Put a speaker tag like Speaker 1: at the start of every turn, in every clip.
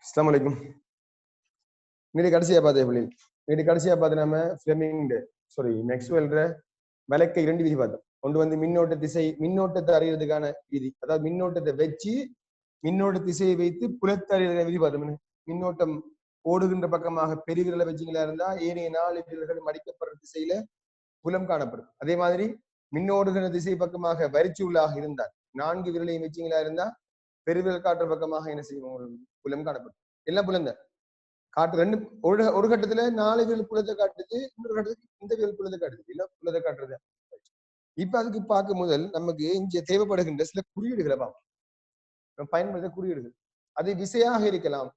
Speaker 1: அஸ்ஸலாமு அலைக்கும். இன்னைக்கு கடைசியா பார்த்தேன் பிள்ளைகள். இன்னைக்கு கடைசியா பார்த்து நம்ம மேக்ஸ்வெல்ற வழக்க 2 விதி பார்த்தோம். ஒன்று வந்து மின்னோட்ட திசை, மின்னோட்டத்தை அறியறதுக்கான விதி, அதாவது மின்னோட்டத்தை வச்சு மின்னோட்ட திசையை வைத்து புலத்தை அறியறதுக்கான விதி பார்த்தோம். மின்னோட்டம் ஓடுகின்ற பக்கமாக பெருவிரலை வச்சிங்களா இருந்தா ஏனைய 4 விரல்கள் மடிக்கப்படுற திசையில புலம் காணப்படும். அதே மாதிரி மின்னோடுகிற திசை பக்கமாக வரிச்சு உள்ளாக இருந்தால் 4 விரலையும் வச்சிங்களா இருந்தா பெருவிரல் காட்டுற பக்கமாக என்ன செய்யும்? புலம் காணப்படும். எல்லாம் புலம் தான் காட்டு. ரெண்டு ஒரு கட்டத்துல 4 விரல் புலத்தை காட்டுது, இன்னொரு கட்டத்துக்கு இந்த விரல் புலத்தை காட்டுது, எல்லாம் புலத்தை காட்டுறது. இப்ப அதுக்கு பார்க்கும் முதல் நமக்கு இங்க தேவைப்படுகின்ற சில குறியீடுகளை பார்ப்போம். பயன்படுத்த குறியீடுகள் அது விசையாக இருக்கலாம்,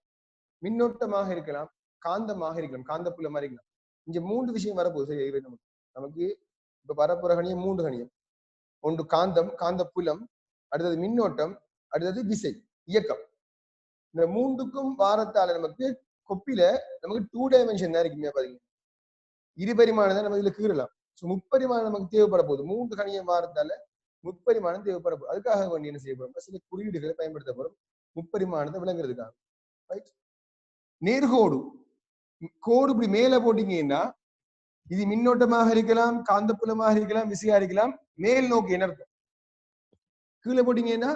Speaker 1: மின்னோட்டமாக இருக்கலாம், காந்தமாக இருக்கலாம், காந்த புலமா இருக்கலாம். இங்க 3 விஷயம் வரப்போகுது. நமக்கு இப்ப வரப்போற கணியம் 3 கணியம். ஒன்று காந்தம், காந்த புலம், அடுத்தது மின்னோட்டம், அடுத்தது விசை, இயக்கம். இந்த 3க்கும் வாரத்தால நமக்கு கொப்பில நமக்கு 2 டைமென்ஷன் தான் இருக்குமே. பாத்தீங்கன்னா இருபரிமாணம் தான் நம்ம இதுல கீறலாம். முப்பரிமாணம் நமக்கு தேவைப்பட போகுது. 3 கணியம் வாரத்தால முப்பரிமாணம் தேவைப்பட போகுது. அதுக்காக வேண்டி என்ன செய்ய போறோம்? சில குறியீடுகளை பயன்படுத்த போறோம் முப்பரிமாணத்தை விளங்குறதுக்காக. ரைட். நேர்கோடு கோடு இப்படி மேல போட்டீங்கன்னா இது மின்னோட்டமாக இருக்கலாம், காந்த புலமாக இருக்கலாம், விசையா இருக்கலாம். மேல் நோக்கி என்ன அர்த்தம்? கீழே போட்டீங்கன்னா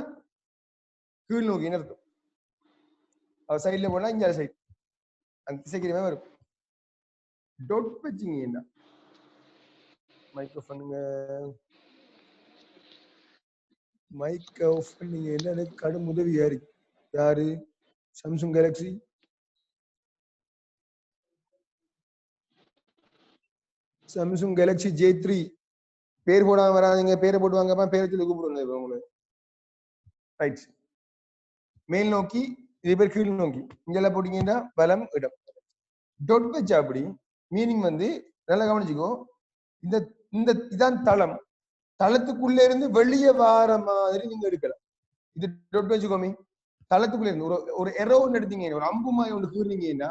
Speaker 1: கீழ் நோக்கி என்ன அர்த்தம்? சைட்ல போனா இங்க சைட் அந்த திசைக்கு வரும். டொட் வச்சிங்கன்னா மைக்ரோஃபோனுங்க மைக் ஆஃப் பண்ணீங்க. என்ன கடும் உதவியா இருக்கு. யாரு? சாம்சங் கேலக்ஸி J3 பேர் போடாம வராதீங்க. பேரை போட்டுவாங்கப்பா. பேரை சொல்லி கூப்பிடுங்க உங்களுக்கு. ரைட். மேல் நோக்கி, இதே பேர் கீழ் நோக்கி. இங்கெல்லாம் போட்டீங்கன்னா வலம் இடம். டொட் வச்சா அப்படி மீனிங் வந்து நல்லா கவனிச்சுக்கோ. இந்த இதான் தளம். தளத்துக்குள்ள இருந்து வெளியே வார மாதிரி நீங்க எடுக்கலாம். இது டொட் வச்சுக்கோமே. தளத்துக்குள்ள இருந்து ஒரு எரோ ஒன்று எடுத்தீங்க, ஒரு அம்புமாய் ஒன்று கீறினீங்கன்னா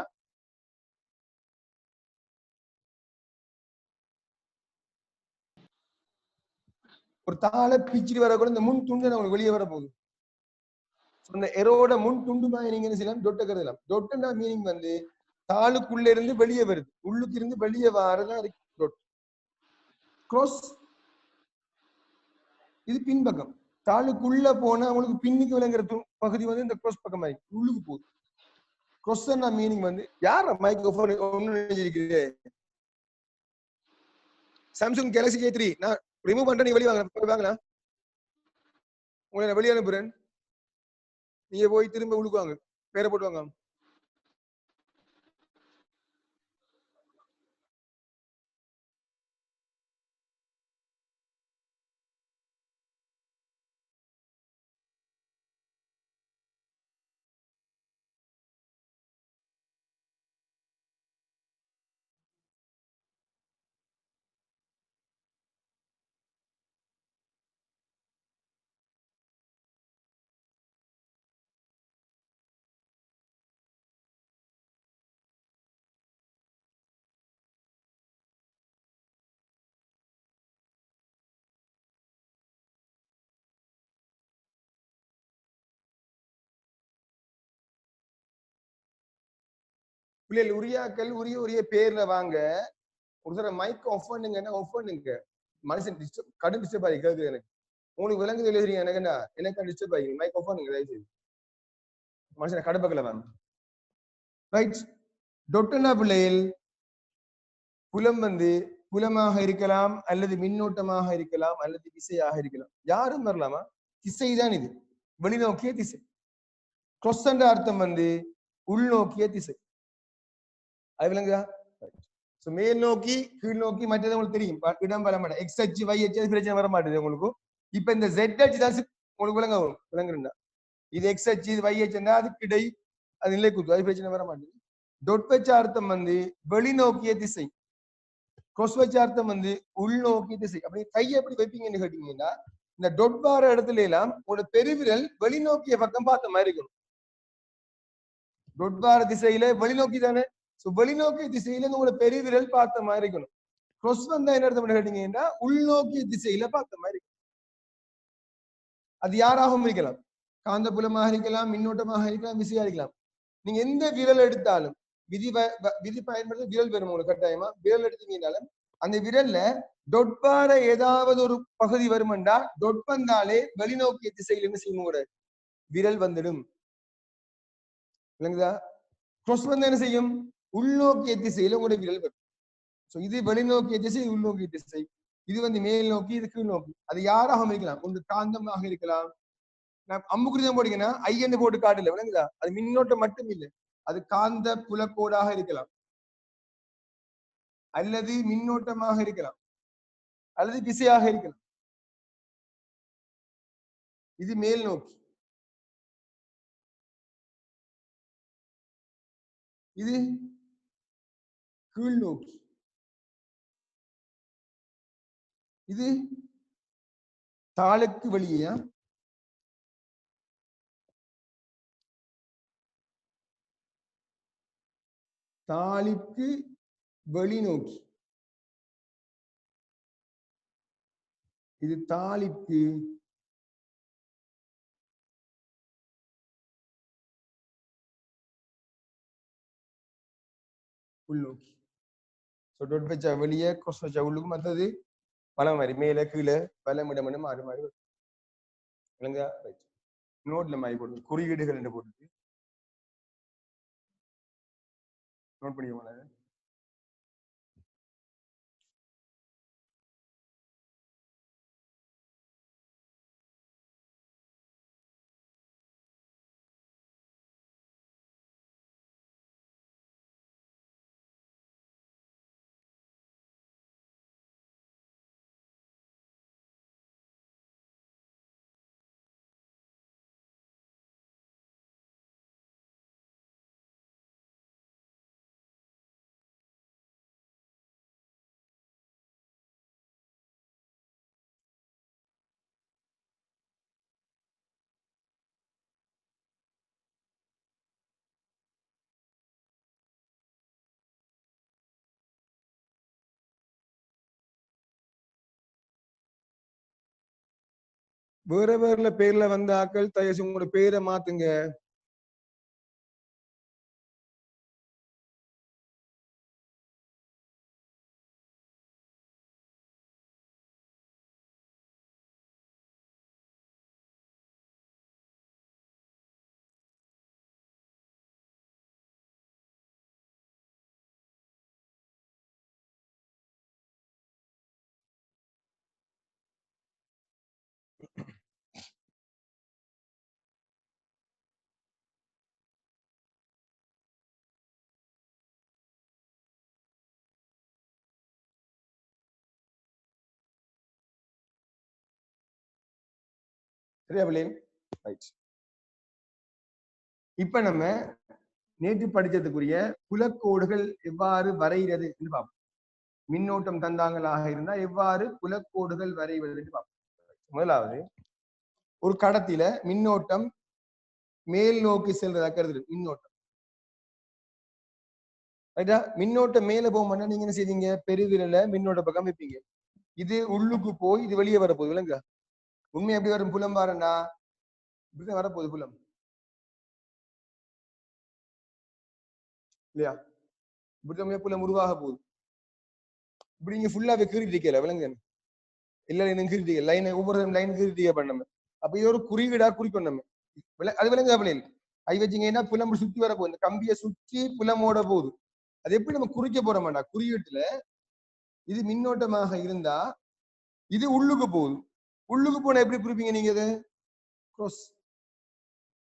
Speaker 1: ஒரு தாளை பிச்சுட்டு வர கூட இந்த முன் துண்டு உங்களுக்கு வெளியே வர போகுது. அந்த எரோட முன் துண்டுமாய் நீங்க என்ன செய்யலாம்? டொட்டை கருதலாம். டொட்டுன்னா மீனிங் வந்து தாளுக்குள்ள இருந்து வெளியே வருது, உள்ளுக்கு இருந்து வெளியே வாரதான் இருக்கு டொட். க்ரோஸ் இது பின்பக்கம். தாளுக்குள்ள போனா அவங்களுக்கு பின்னுக்கு விளங்குற பகுதி வந்து இந்த க்ரோஸ் பக்கம் ஆகி உள்ளுக்கு போகுது. க்ரோஸ்னா மீனிங் வந்து யார மைக்ரோஃபோன் ஒண்ணு நினைச்சிருக்கீங்க? சாம்சங் கேலக்ஸி J3 நான் ரிமூவ் பண்றேன். நீ வெளியே வாங்கலாம். உங்களை நான் வெளியே அனுப்புறேன். நீங்க போய் திரும்ப உள்ளுக்கு வாங்க. பேரை போட்டு வாங்க. பிள்ளைகள் உரியாக்கள் உரிய பேர்ல வாங்க. ஒரு தடவை மைக் ஆஃப் பண்ணுங்கன்னா ஆஃப் பண்ணுங்க. மனுஷன் கடும் டிஸ்டர்ப் ஆகி கேட்குது. எனக்கு உங்களுக்கு விலங்கு எழுதுறீங்க. எனக்கு டிஸ்டர்ப் ஆகி மைக் ஆஃப் பண்ணுங்க. தயவுசெய்து மனுஷனை கடுப்பக்கல வாங்க. ரைட். டொட்டுனா பிள்ளைகள் புலம் வந்து புலமாக இருக்கலாம், அல்லது மின்னோட்டமாக இருக்கலாம், அல்லது திசையாக இருக்கலாம். யாரும் வரலாமா? திசைதான் இது. வெளிநோக்கிய திசை. க்ரோஸ் அர்த்தம் வந்து உள்நோக்கிய திசை. அது விளங்குதா? மேல் நோக்கி கீழ் நோக்கி மற்றது உங்களுக்கு தெரியும். இடம் வர மாட்டேன். எக்ஸ் அச்சு Y அச்சு பிரச்சனை வர மாட்டேது உங்களுக்கு. இப்ப இந்த Z அச்சு தான் உங்களுக்கு விளங்குறா. இது எக்ஸ் அச்சு, இது Y அச்சு, அதுக்கு இடை அது நிலை கூத்து. அது பிரச்சனை வர மாட்டேது. டொட் வச்ச அர்த்தம் வந்து வெளிநோக்கிய திசை. க்ரோஸ் வச்ச அர்த்தம் வந்து உள்நோக்கிய திசை. அப்படி கையை எப்படி வைப்பீங்கன்னு கேட்டீங்கன்னா, இந்த டொட் வார இடத்துல எல்லாம் ஒரு பெருவிரல் வெளிநோக்கிய பக்கம் பார்த்த மாதிரி இருக்கணும். டொட் வார திசையில வெளிநோக்கி தானே. வெளிநோக்கிய திசையில உங்களோட பெருவிரல் பார்த்த மாதிரி இருக்கணும். க்ரோஸ் வந்தா என்ன அர்த்தம் கேட்டீங்கன்னா உள்நோக்கிய திசையில பார்த்த மாதிரி. அது யாராகவும் இருக்கலாம். காந்த புலமாக இருக்கலாம், மின்னோட்டமாக இருக்கலாம், விசையா இருக்கலாம். நீங்க எந்த விரல் எடுத்தாலும் விதி பயன்படுத்த விரல் வரும் உங்களுக்கு கட்டாயமா. விரல் எடுத்தீங்கன்னாலும் அந்த விரல்ல டொட்பார ஏதாவது ஒரு பகுதி வருமெண்டா டொட் வந்தாலே வெளிநோக்கிய திசையில் என்ன செய்யும் கூட விரல் வந்துடும். விளங்குதா? கிராஸ் வந்து என்ன செய்யும்? உள்நோக்கிய திசையில உங்களுடைய விரல் வரும். இது வெளிநோக்கிய திசை, உள்நோக்கிய திசை. இது வந்து மேல் நோக்கி, இது கீழ் நோக்கி. அது யாராக இருக்கலாம்? ஒன்று காந்தமாக இருக்கலாம். நான் அம்புக்குறிதான் போட்டீங்கன்னா ஐயன்னு போட்டு காட்டல. விளங்குதா? அது மின்னோட்டம் மட்டும் இல்லை, அது காந்த புலக்கோடாக இருக்கலாம், அல்லது மின்னோட்டமாக இருக்கலாம், அல்லது திசையாக இருக்கலாம். இது மேல் நோக்கி, இது கீழ் நோக்கி, இது தாளுக்கு வெளியே, தாளுக்கு வெளிநோக்கி, இது தாளுக்கு உள்நோக்கி. டொட் வச்சா வெளியே, கிராஸ் வச்சா உள்ளுக்கு, மற்றது பல மாதிரி மேல கீழே பல இடமனு மாறி மாறி வரும். விளங்குதா? நோட்ல மாதிரி போடுது, குறியீடுகள் என்று போட்டுட்டு நோட் பண்ணிக்கோங்க. வேற வேற பேர்ல வந்த ஆக்கள் தயவுசு உங்களோட பேரை மாத்துங்க. சரியா பிள்ளைங்க? ரைட். இப்ப நம்ம நேற்று படிச்சதுக்குரிய புலக்கோடுகள் எவ்வாறு வரைகிறது என்று பார்ப்போம். மின்னோட்டம் தந்தாங்களாக இருந்தா எவ்வாறு புலக்கோடுகள் வரைவது என்று பார்ப்போம். முதலாவது, ஒரு கடத்தில மின்னோட்டம் மேல் நோக்கி செல்றதா கருது. மின்னோட்டம் ரைட்டா? மின்னோட்டம் மேல போகமாட்டா நீங்க என்ன செய்வீங்க? பெருவிரல மின்னோட்ட பக்கம் வைப்பீங்க. இது உள்ளுக்கு போய் இது வெளியே வரப்போகுது. விளங்க? உண்மை எப்படி வரும்? புலம் பாருண்டா, இப்படிதான் வரப்போகுது புலம் இல்லையா? இப்படிதான் புலம் உருவாக போகுது. இப்படி நீங்க ஃபுல்லாவே கீறிட்டு இருக்கல. விளங்க? இல்ல நீங்க கீறிட்டு லைன், ஒவ்வொரு லைன் கீறிட்டு பண்ணணும். அப்ப இது ஒரு குறியீடா குறிக்கணும் நம்ம. அது விளங்க பிள்ளைங்க? கை வச்சீங்கன்னா புலம் சுத்தி வர போகுது. இந்த கம்பியை சுற்றி புலமோட போகுது. அது எப்படி நம்ம குறிக்க போறோம்டா? குறியீட்டுல இது மின்னோட்டமாக இருந்தா இது உள்ளுக்கு போகுது. உள்ளுக்கு போனா எப்படி குறிப்பீங்க நீங்க? இது cross.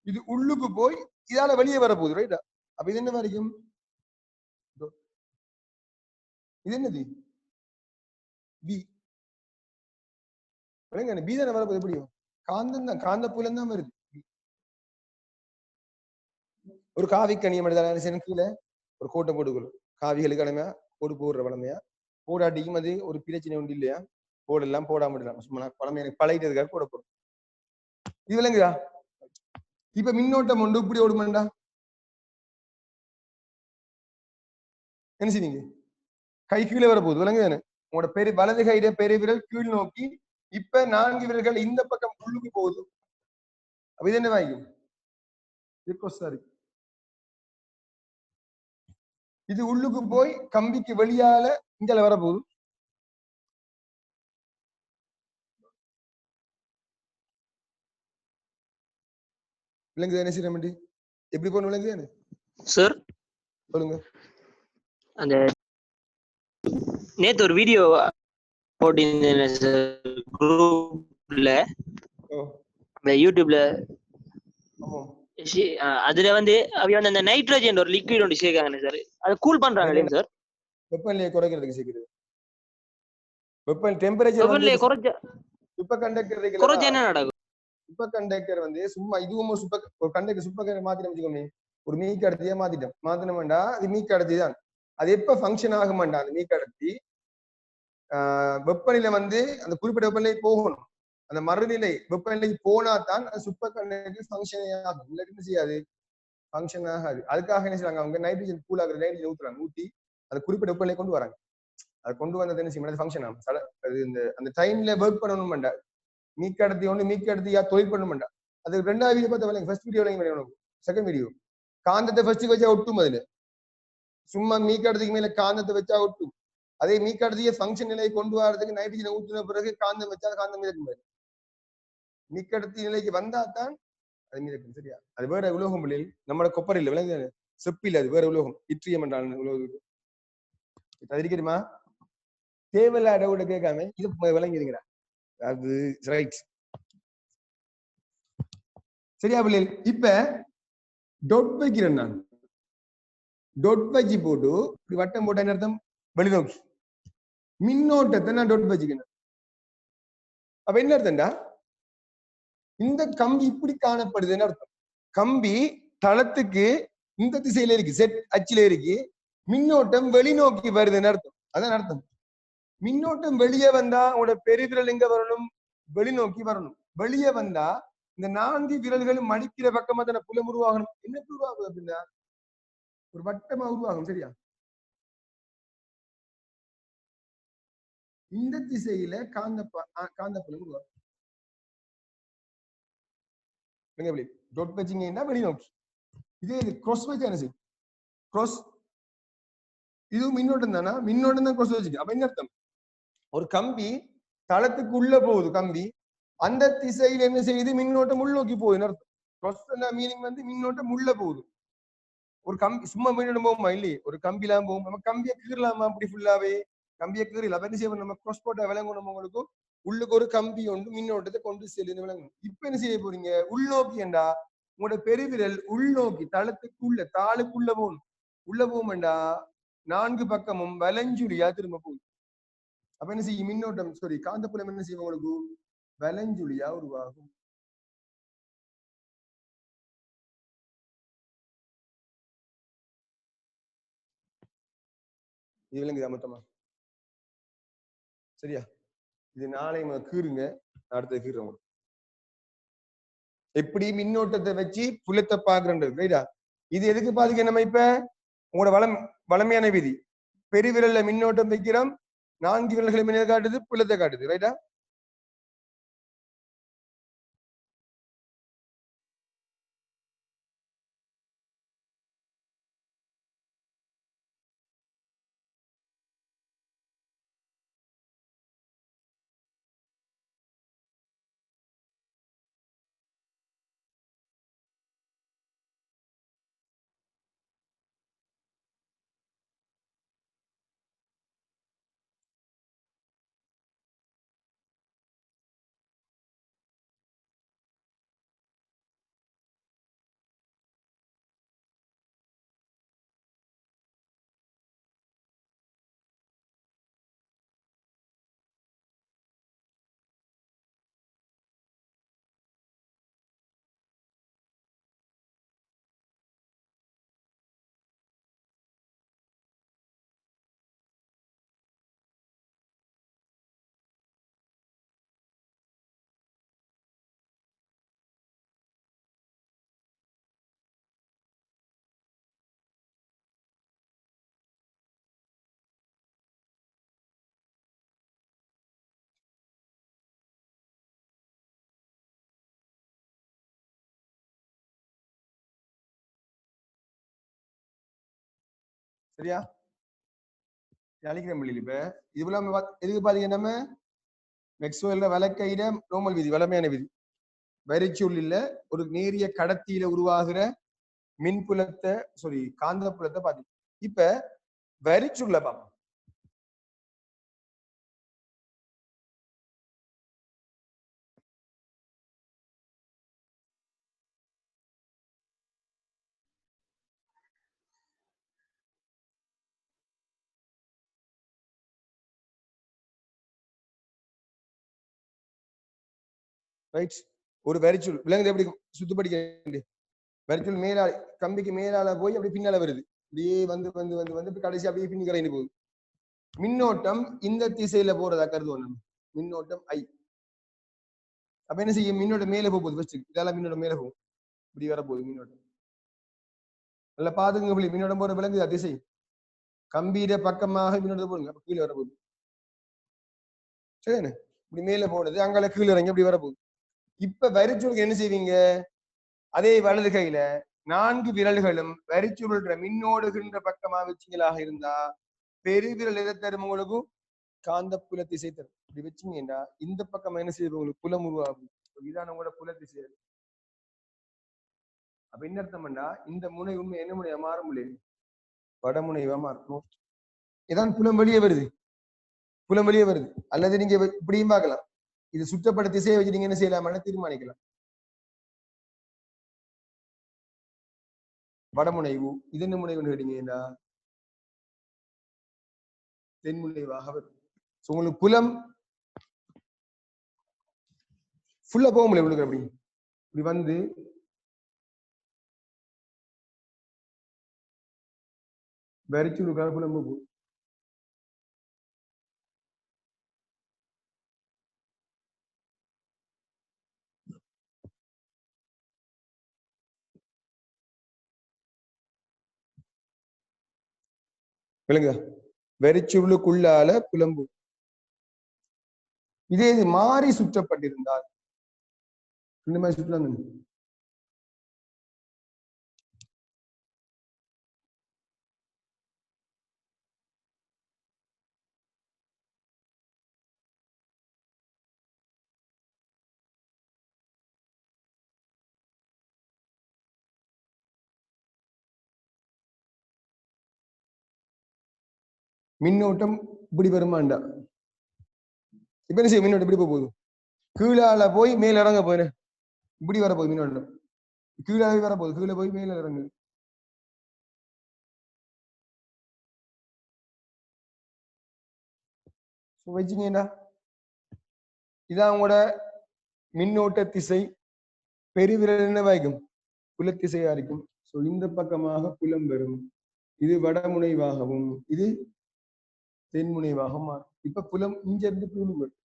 Speaker 1: இது உள்ளுக்கு போய் இதால வெளியே வர போகுது. ரைட்டா? அப்ப இது என்ன வரைக்கும்? இது என்னது? பி. பி தானே வரப்போகுது. எப்படியும் காந்தம் தான், காந்த புலம் தான் வருது. ஒரு காவி கணியம் எடுத்தாலும் கீழே ஒரு கோட்டை போட்டுக்கொள்ளும். காவிகளுக்கு அனுமையா கோடு போடுற வளமையா போடாட்டிக்கும் அது ஒரு பிரச்சனை உண்டு இல்லையா? போடலாம் போடாம சும்மா பழமை எனக்கு பழகிட்டதுக்காக போட போடும். இது விளங்குதா? இப்ப மின்னோட்டம் ஒன்று இப்படி ஓடுமாண்டா என்ன செய்வீங்க? கை கீழே வர போகுது. விளங்குதானே? உங்களோட பெரு வலது கையில பெரிய விரல் கீழ் நோக்கி, இப்ப 4 விரல்கள் இந்த பக்கம் உள்ளுக்கு போகுது. அப்ப இது என்ன வாய்க்கும்? இருக்கு. இது உள்ளுக்கு போய் கம்பிக்கு வெளியால இங்கே வரப்போகுது. விளங்குது என்ன செய்யணும் எப்படி போன விளங்குது
Speaker 2: சார்?
Speaker 1: சொல்லுங்க.
Speaker 2: அந்த நேத்து ஒரு வீடியோ போட்டிருந்தேன் குரூப்ல, யூடியூப்ல. அதுல வந்து அவங்க வந்து அந்த நைட்ரஜன் ஒரு லிக்விட் ஒன்று சேர்க்காங்க சார். அதை கூல் பண்றாங்க இல்லையா சார்?
Speaker 1: வெப்பநிலையை குறைக்கிறதுக்கு சேர்க்கிறது. வெப்பநிலை டெம்பரேச்சர் வந்து சூப்பர் கண்டக்டர் குறைஞ்ச என்ன நடக்கும்? சூப்பர் கண்டக்டர் வந்து சும்மா இதுவும் ஒரு கண்டக்டர் சூப்பர் கண்டக்டர் மாத்திரம் வச்சுக்கோமே, ஒரு மீக் அடர்த்தியா மாத்தினோம்டா அது மீக் அடர்த்தி தான். அது எப்ப ஃபங்க்ஷன் ஆகுமாண்டா அந்த மீக் அடர்த்தி வெப்பநிலை வந்து அந்த குறிப்பிட்ட வெப்பநிலை போகணும். அந்த மறுநிலை வெப்பநிலைக்கு போனா தான் சூப்பர் கண்டக்டர் ஃபங்க்ஷன் ஆகும். இல்லாட்டி என்ன செய்யாது, ஃபங்க்ஷன் ஆகாது. அதுக்காக என்ன செய்வாங்க, அவங்க நைட்ரஜன் கூல் ஆகுற நைட்ரஜன் ஊத்துறாங்க, ஊத்தி அந்த குறிப்பிட்ட வெப்பநிலை கொண்டு வராங்க. அதை கொண்டு வந்தது என்ன செய்யும், ஃபங்க்ஷன் ஆகும். அது அந்த டைம்ல ஒர்க் பண்ணணும்டா. மீக் அடர்த்தி ஒன்று மீக் அடர்த்தியா தொழில் பண்ணணும்டா. அது ரெண்டாவது வீடியோ பார்த்த ஃபர்ஸ்ட் வீடியோ செகண்ட் வீடியோ காந்தத்தை ஃபர்ஸ்ட் வச்சா ஒட்டும். அதுல சும்மா மீக் அடர்த்திக்கு மேல காந்தத்தை வச்சா ஒட்டும். அதே மீக் அடர்த்திய ஃபங்க்ஷன் நிலையை கொண்டு வரதுக்கு நைட்ரஜனை ஊற்றின பிறகு காந்தம் வச்சா காந்தம் மிதக்கும். மீக் அடர்த்தி நிலைக்கு வந்தா தான் அது மிதக்கும். சரியா? அது வேற உலோகம் பிள்ளைகள், நம்மளோட கொப்பர் இல்லை, விளங்கு செப்பில், அது வேற உலோகம், இட்ரியம் என்றால் உலோகம். அது தெரியுமா? தேவையில்லாத டவுட் கேட்காம இது விளங்கிடுங்கிறா. அது ரைட். சரியா பிள்ளைகள்? இப்ப டொட் வைக்கிறேன் நான். டொட் வச்சு போட்டு இப்படி வட்டம் போட்ட அர்த்தம் வெளிநோக்கி மின்னோட்டத்தை நான் டொட் வச்சுக்கணும். அப்ப என்ன அர்த்தம்டா, இந்த கம்பி இப்படி காணப்படுதுன்னு அர்த்தம். கம்பி தளத்துக்கு இந்த திசையில இருக்கு, செட் அச்சில இருக்கு, மின்னோட்டம் வெளிநோக்கி வருதுன்னு அர்த்தம். அதான் அர்த்தம். மின்னோட்டம் வெளியே வந்தா உங்களோட பெருவிரல் எங்க வரணும், வெளிநோக்கி வரணும். வெளியே வந்தா இந்த 4 விரல்களும் மடிக்கிற பக்கமா தானே புலம் உருவாகணும். என்ன உருவாகுது அப்படின்னா ஒரு வட்டமா உருவாகும். சரியா? இந்த திசையில காந்தப்புலம் உருவாகும். டொட் வச்சிங்கன்னா வெளிநோக்கி. இதே கிராஸ் வச்சா என்ன செய்யும், கிராஸ் இது மின்னோட்டம் தானா, மின்னோட்டம் தான் கிராஸ் வச்சுக்கு. அப்ப என்ன அர்த்தம், ஒரு கம்பி தளத்துக்கு உள்ள போகுது, கம்பி அந்த திசையில என்ன செய்யுது, மின்னோட்டம் உள்நோக்கி போகுதுன்னு அர்த்தம். கிராஸ் மீனிங் வந்து மின்னோட்டம் உள்ள போகுது. ஒரு கம்பி சும்மா மின்னோட்டம் போகுமா இல்லையே, ஒரு கம்பிலாம் போகும். நம்ம கம்பியை கீறலாமா அப்படி ஃபுல்லாவே, கம்பியை கீறல. அப்ப என்ன செய்வோம், நம்ம கிராஸ் போட்டா விளங்கணும் உங்களுக்கு, உள்ளுக்கு ஒரு கம்பி ஒன்று மின்னோட்டத்தை கொண்டு செல்லுன்னு விளங்கணும். இப்ப என்ன செய்ய போறீங்க, உள்நோக்கி என்றா உங்களோட பெருவிரல் உள்நோக்கி தளத்துக்குள்ள தாளுக்குள்ள போகணும். உள்ள போகும்டா 4 பக்கமும் வலஞ்சுழியா திரும்ப போகும். அப்ப என்ன செய்யும், மின்னோட்டம் காந்தப்புலம் என்ன செய்யும், உங்களுக்கு வலஞ்சுழியா உருவாகும். இது விளங்குதா மொத்தமா? சரியா? இது நாளை கீறுங்க, அடுத்த கீறுறோம். எப்படி மின்னோட்டத்தை வச்சு புலத்தை பாக்குறது. ரைட்டா? இது எதுக்கு பாதிக்க, நம்ம இப்ப உங்களோட வளமையான விதி, பெருவிரல்ல மின்னோட்டம் வைக்கிறோம், 4 விரல்களை மின்ன காட்டுது, புலத்தை காட்டுது. ரைட்டா? சரியா? அழிக்கிற முடியல. இப்ப இதுல எதுக்கு பாத்தீங்கன்னா நம்ம மேக்ஸ்வெல்ல வழக்கையிட நோமல் விதி, வளமையான விதி. வரிச்சுள்ளில் ஒரு நேரிய கடத்தியில உருவாகிற மின்புலத்தை காந்தப்புலத்தை பாத்தீங்க. இப்ப வரிச்சுள்ள பாப்போம். ரைட், ஒரு வரிச்சுள் விலங்குது எப்படி சுத்துப்படிக்க வரிச்சுள் மேலால கம்பிக்கு மேலால போய் அப்படி பின்னால வருது. அப்படியே வந்து வந்து வந்து வந்து கடைசி அப்படியே பின்னி கரைந்து போகுது. மின்னோட்டம் இந்த திசையில போறதா கருதுவோம். மின்னோட்டம் ஐ. அப்ப என்ன செய்யும்? மின்னோட்டம் மேல போகுது. ஃபர்ஸ்ட் இதெல்லாம் மின்னோட்டம் மேல போகும். இப்படி வரப்போகுது மின்னோட்டம். நல்லா பாத்துங்க. மின்னோட்டம் போற விலங்குது திசை கம்பீர பக்கமாக மின்னோட்டம் போடுங்க. அப்ப கீழே வரப்போகுது. சரிதானே? இப்படி மேல போனது அங்கால கீழே இறங்கி அப்படி வரப்போகுது. இப்ப வரிச்சுளுக்கு என்ன செய்வீங்க? அதே வலது கையில 4 விரல்களும் வரிச்சுருள்ற மின்னோடுகின்ற பக்கமா வச்சிங்களாக இருந்தா பெருவிரல் எதை தரும்? உங்களுக்கு காந்த புல திசை தரும். இப்படி வச்சீங்கன்னா இந்த பக்கம் என்ன செய்யும்? உங்களுக்கு புலம் உருவாகும். இதான உங்களோட புல திசை. அப்ப என்ன அர்த்தம்னா இந்த முனை உண்மை என்ன முனையா மாற முடியாது, வடமுனைவா மாறும். இதான் புலம் வெளியே வருது. புலம் வெளியே வருது. அல்லது நீங்க இப்படியும் பார்க்கலாம். இது சுற்றப்பட்ட திசையை வச்சு நீங்க என்ன செய்யலாம்னு தீர்மானிக்கலாம். வடமுனைவு இது என்ன முனைவுன்னு கேட்டீங்கன்னா தென்முனைவாக வரும். உங்களுக்கு புலம் ஃபுல்லா போக முடியல. உங்களுக்கு அப்படி இப்படி வந்து வரிச்சுருக்கான புலம் போகும். விளங்க வரிச்சுருளுக்குள்ளால புலம்பு. இதே இது மாறி சுற்றப்பட்டிருந்தால் இந்த மாதிரி சுற்றலாம். மின்னோட்டம் இப்படி வருமாண்டா? இப்ப என்ன செய்ய? மின்னோட்டம் இப்படி போகுது. கீழால போய் மேல இறங்க போயிரு. இப்படி வரப்போகுது மின்னோட்டம். கீழே வரப்போகுது. கீழே போய் மேல இறங்கு. வச்சுக்கீங்கடா. இதான் உங்களோட மின்னோட்ட திசை. பெருவிரல் என்ன வாய்க்கும்? புலத்திசையா இருக்கும். சோ இந்த பக்கமாக புலம் வரும். இது வடமுனைவாகவும் இது தென்முனைவாக மாறும். இப்ப புலம் இங்க இருந்து புலம் வரும்.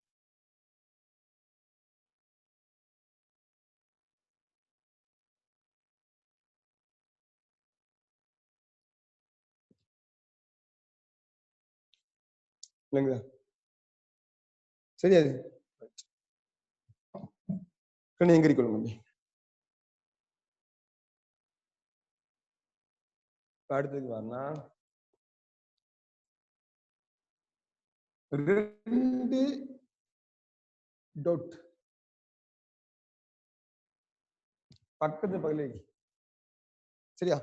Speaker 1: இல்லைங்களா? சரி, அது எங்கிரிக்கொள்ளுங்க. அடுத்தது வரனா 2 டாட் பக்கத்து பக்கத்துல. சரியா?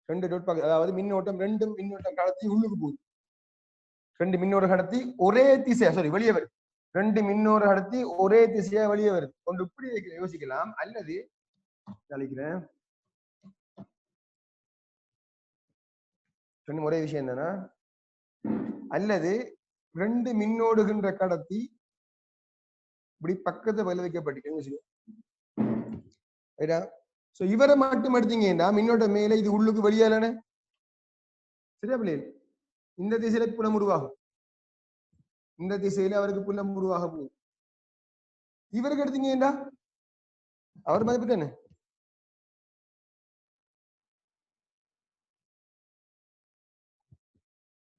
Speaker 1: 2 டாட் பக்கத்து, அதாவது மின்னோட்டம் ரெண்டும் மின்னோட்டம் கடத்தி உள்ளுக்கு போகுது. 2 மின்னோட கடத்தி ஒரே திசையா வெளியே வருது. 2 மின்னோட கடத்தி ஒரே திசையா வெளியே வருது. ஒன்று இப்படி யோசிக்கலாம். அல்லது நினைக்கிறேன் ஒரே விஷயம் என்னன்னா, அல்லது 2 மின்னோடுகின்ற கடத்தி இப்படி பக்கத்தை பல வைக்கப்பட்டிருக்கு. இவரை மட்டும் எடுத்தீங்கன்னா மின்னோட்டம் மேல இது உள்ளுக்கு வெளியாலன. சரியா பிள்ளைகள்? இந்த திசையில புலம் உருவாகும். இந்த திசையில அவருக்கு புலம் உருவாக போகும். இவருக்கு எடுத்தீங்கன்னா அவர் மதிப்பு தானே.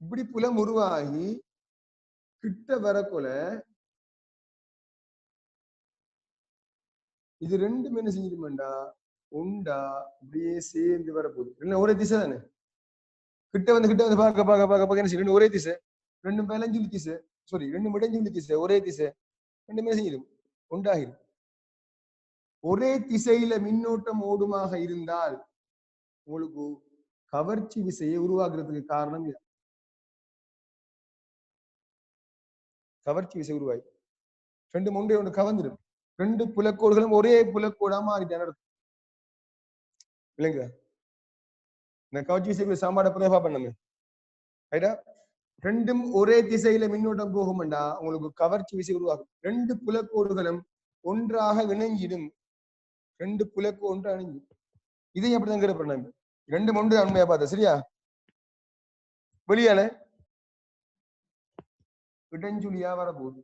Speaker 1: இப்படி புலம் உருவாகி கிட்ட வரக்குள்ள இது ரெண்டும் என்ன செஞ்சிருமாண்டா உண்டா அப்படியே சேர்ந்து வரப்போகுது. ஒரே திசை தானே. கிட்ட வந்து பார்க்க என்ன செய்யும் ஒரே திசை ரெண்டும் விளைஞ்சுள்ளி திசை ரெண்டும் இடைஞ்சுள்ளி திசை ஒரே திசை ரெண்டுமே செய்யும் உண்டாகிடும் ஒரே திசையில மின்னோட்டம் ஓடுமாக இருந்தால் உங்களுக்கு கவர்ச்சி விசையை உருவாக்குறதுக்கு காரணம் இது கவர்ச்சி விசை உருவாகி ரெண்டு ஒன்றே ஒன்று கவர்ந்துடும் ரெண்டு புலக்கோடுகளும் ஒரே புலக்கோடா மாறிட்டான இல்லைங்க இந்த கவர்ச்சி விசை சாம்பாட பிரபா பண்ணுங்க ரைட்டா ரெண்டும் ஒரே திசையில மின்னோட்டம் போகும்டா உங்களுக்கு கவர்ச்சி விசை உருவாகும் ரெண்டு புலக்கோடுகளும் ஒன்றாக இணைஞ்சிடும் ரெண்டு புலக்கு ஒன்று அணிஞ்சு இதையும் அப்படிதான் பண்ணாங்க ரெண்டு ஒன்று அண்மையா பார்த்த சரியா வெளியால இடஞ்சுழியா வரப்போகுது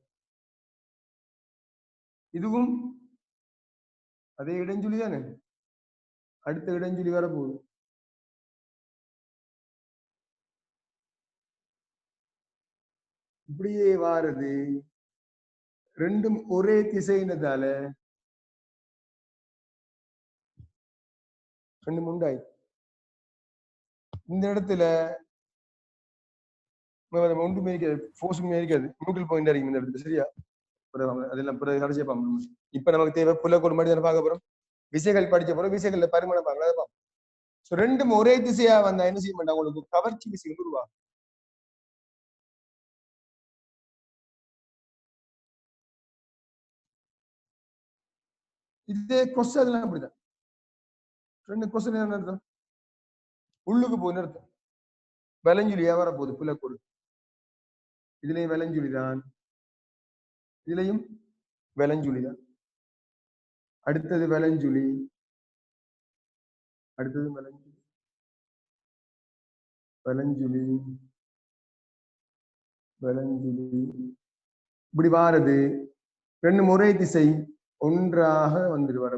Speaker 1: இதுவும் அதே இடஞ்சுழி தானே அடுத்த இடஞ்சுழி வரப்போகுது இப்படியே வாரது ரெண்டும் ஒரே திசையினதால ரெண்டும் உண்டாய் இந்த இடத்துல ஒன்றுமே இருக்காது போர்ஸுமே இருக்காது நியூட்ரல் பாயிண்ட் இருக்கும் இந்த இடத்துல சரியா அதெல்லாம் கடைசியா பார்ப்போம் இப்ப நமக்கு தேவை புலக்கோடு மட்டும் தானே பார்க்க போறோம் விசைகள் படிச்ச போறோம் விசைகள்ல பரிமாணம் பார்க்கலாம் அதை பார்ப்போம் சோ ரெண்டும் ஒரே திசையா வந்தா என்ன செய்ய மாட்டாங்க உங்களுக்கு கவர்ச்சி விசை உருவாகும் இதே கொஸ்டின் அதெல்லாம் அப்படிதான் ரெண்டு கொஸ்டின் என்ன அர்த்தம் உள்ளுக்கு போகுது அர்த்தம் விலஞ்சுலியா வரப்போகுது புலக்கோடு இதுலயும் விலஞ்சுலிதான் இதுலயும் விலஞ்சுலிதான் அடுத்தது விலஞ்சுலி அடுத்தது விலஞ்சுலி விலஞ்சுலி விலஞ்சுலி இப்படி வாரது ரெண்டு ஒரே திசை ஒன்றாக வந்துட்டு வர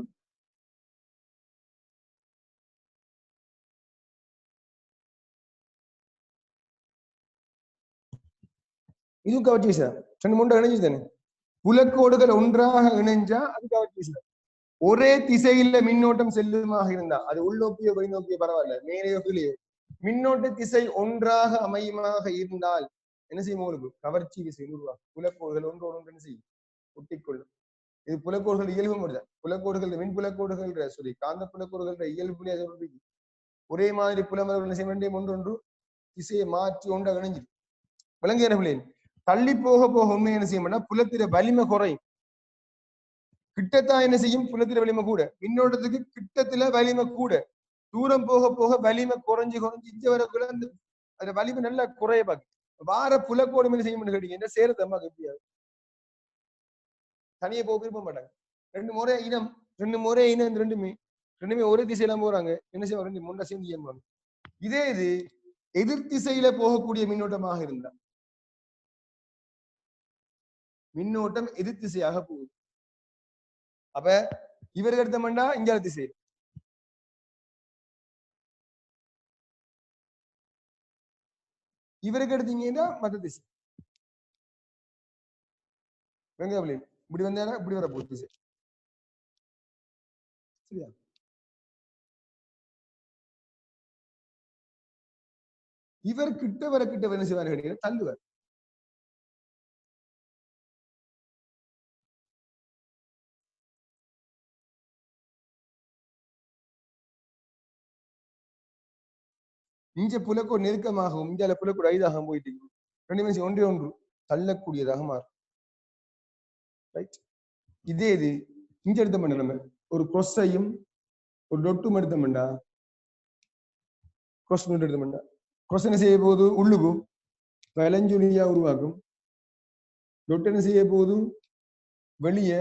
Speaker 1: இது கவர்ச்சி விசை ரெண்டு மூன்று இணைஞ்சு தானே புலக்கோடுகள் ஒன்றாக இணைஞ்சா அது கவர்ச்சி விசை ஒரே திசையில மின்னோட்டம் செல்லுமாக இருந்தா அது உள்நோக்கியோ வெளிநோக்கியோ பரவாயில்ல மேலேயோ கீழேயோ மின்னோட்ட திசை ஒன்றாக அமையுமாக இருந்தால் என்ன செய்யும் உங்களுக்கு கவர்ச்சி விசை உருவாகும் புலக்கோடுகள் ஒன்றோடு ஒன்று என்ன செய்யும் ஒட்டிக்கொள்ளும் இது புலக்கோடுகள் இயல்பு முறைதான் புலக்கோடுகள் மின் புலக்கோடுகள் காந்த புலக்கோடுகள் இயல்பு ஒரே மாதிரி புலமர்கள் என்ன செய்ய வேண்டிய ஒன்றொன்று திசையை மாற்றி ஒன்றாக இணைஞ்சிடும் விளங்கு என்ன பிள்ளைங்க தள்ளி போக போக உண்மை என்ன செய்யும்னா புலத்திர வலிமை குறையும் கிட்டத்தான் என்ன செய்யும் புலத்திர வலிமை கூட மின்னோட்டத்துக்கு கிட்டத்துல வலிமை கூட தூரம் போக போக வலிமை குறைஞ்சு இங்க வரக்குள்ள அந்த வலிமை நல்லா குறைய பார்க்கு வார புலக்கோடு என்ன செய்யும் கேட்டீங்க சேரத்தை அம்மா எப்படியாது தனியே போக விரும்ப மாட்டாங்க ரெண்டு முறை இனம் இந்த ரெண்டுமே ஒரே திசையில போறாங்க என்ன செய்வாங்க ரெண்டு முன்ன சேர்ந்து இயங்குவாங்க இதே இது எதிர் திசையில போகக்கூடிய மின்னோட்டமாக இருந்தா மின்னோட்டம் எதிர் திசையாக போகுது அப்ப இவருக்கு எடுத்தோம்னா இங்க திசை இவருக்கு எடுத்தீங்கன்னா மற்ற திசை வெங்கபிள்ளை இப்படி வந்தா இப்படி வர போகுது திசை சரியா இவர் கிட்ட என்ன செய்வார் தள்ளுவார் இங்க புலக்கோ நெருக்கமாகவும் இந்தியால புலக்கோடு ஐதாக போயிட்டு ரெண்டு மனுஷன் ஒன்றே ஒன்று தள்ளக்கூடியதாக மாறும் ரைட் இதே இது இங்க எடுத்தோம்னா நம்ம ஒரு கொஸ்ஸையும் ஒரு டொட்டும் எடுத்தோம்னா கொஸ் எடுத்தோம்னா கொஸ் என்ன செய்ய போகுது உள்ளுக்கு விலஞ்சுழியா உருவாக்கும் டொட்டு என்ன செய்ய போகுது வெளியே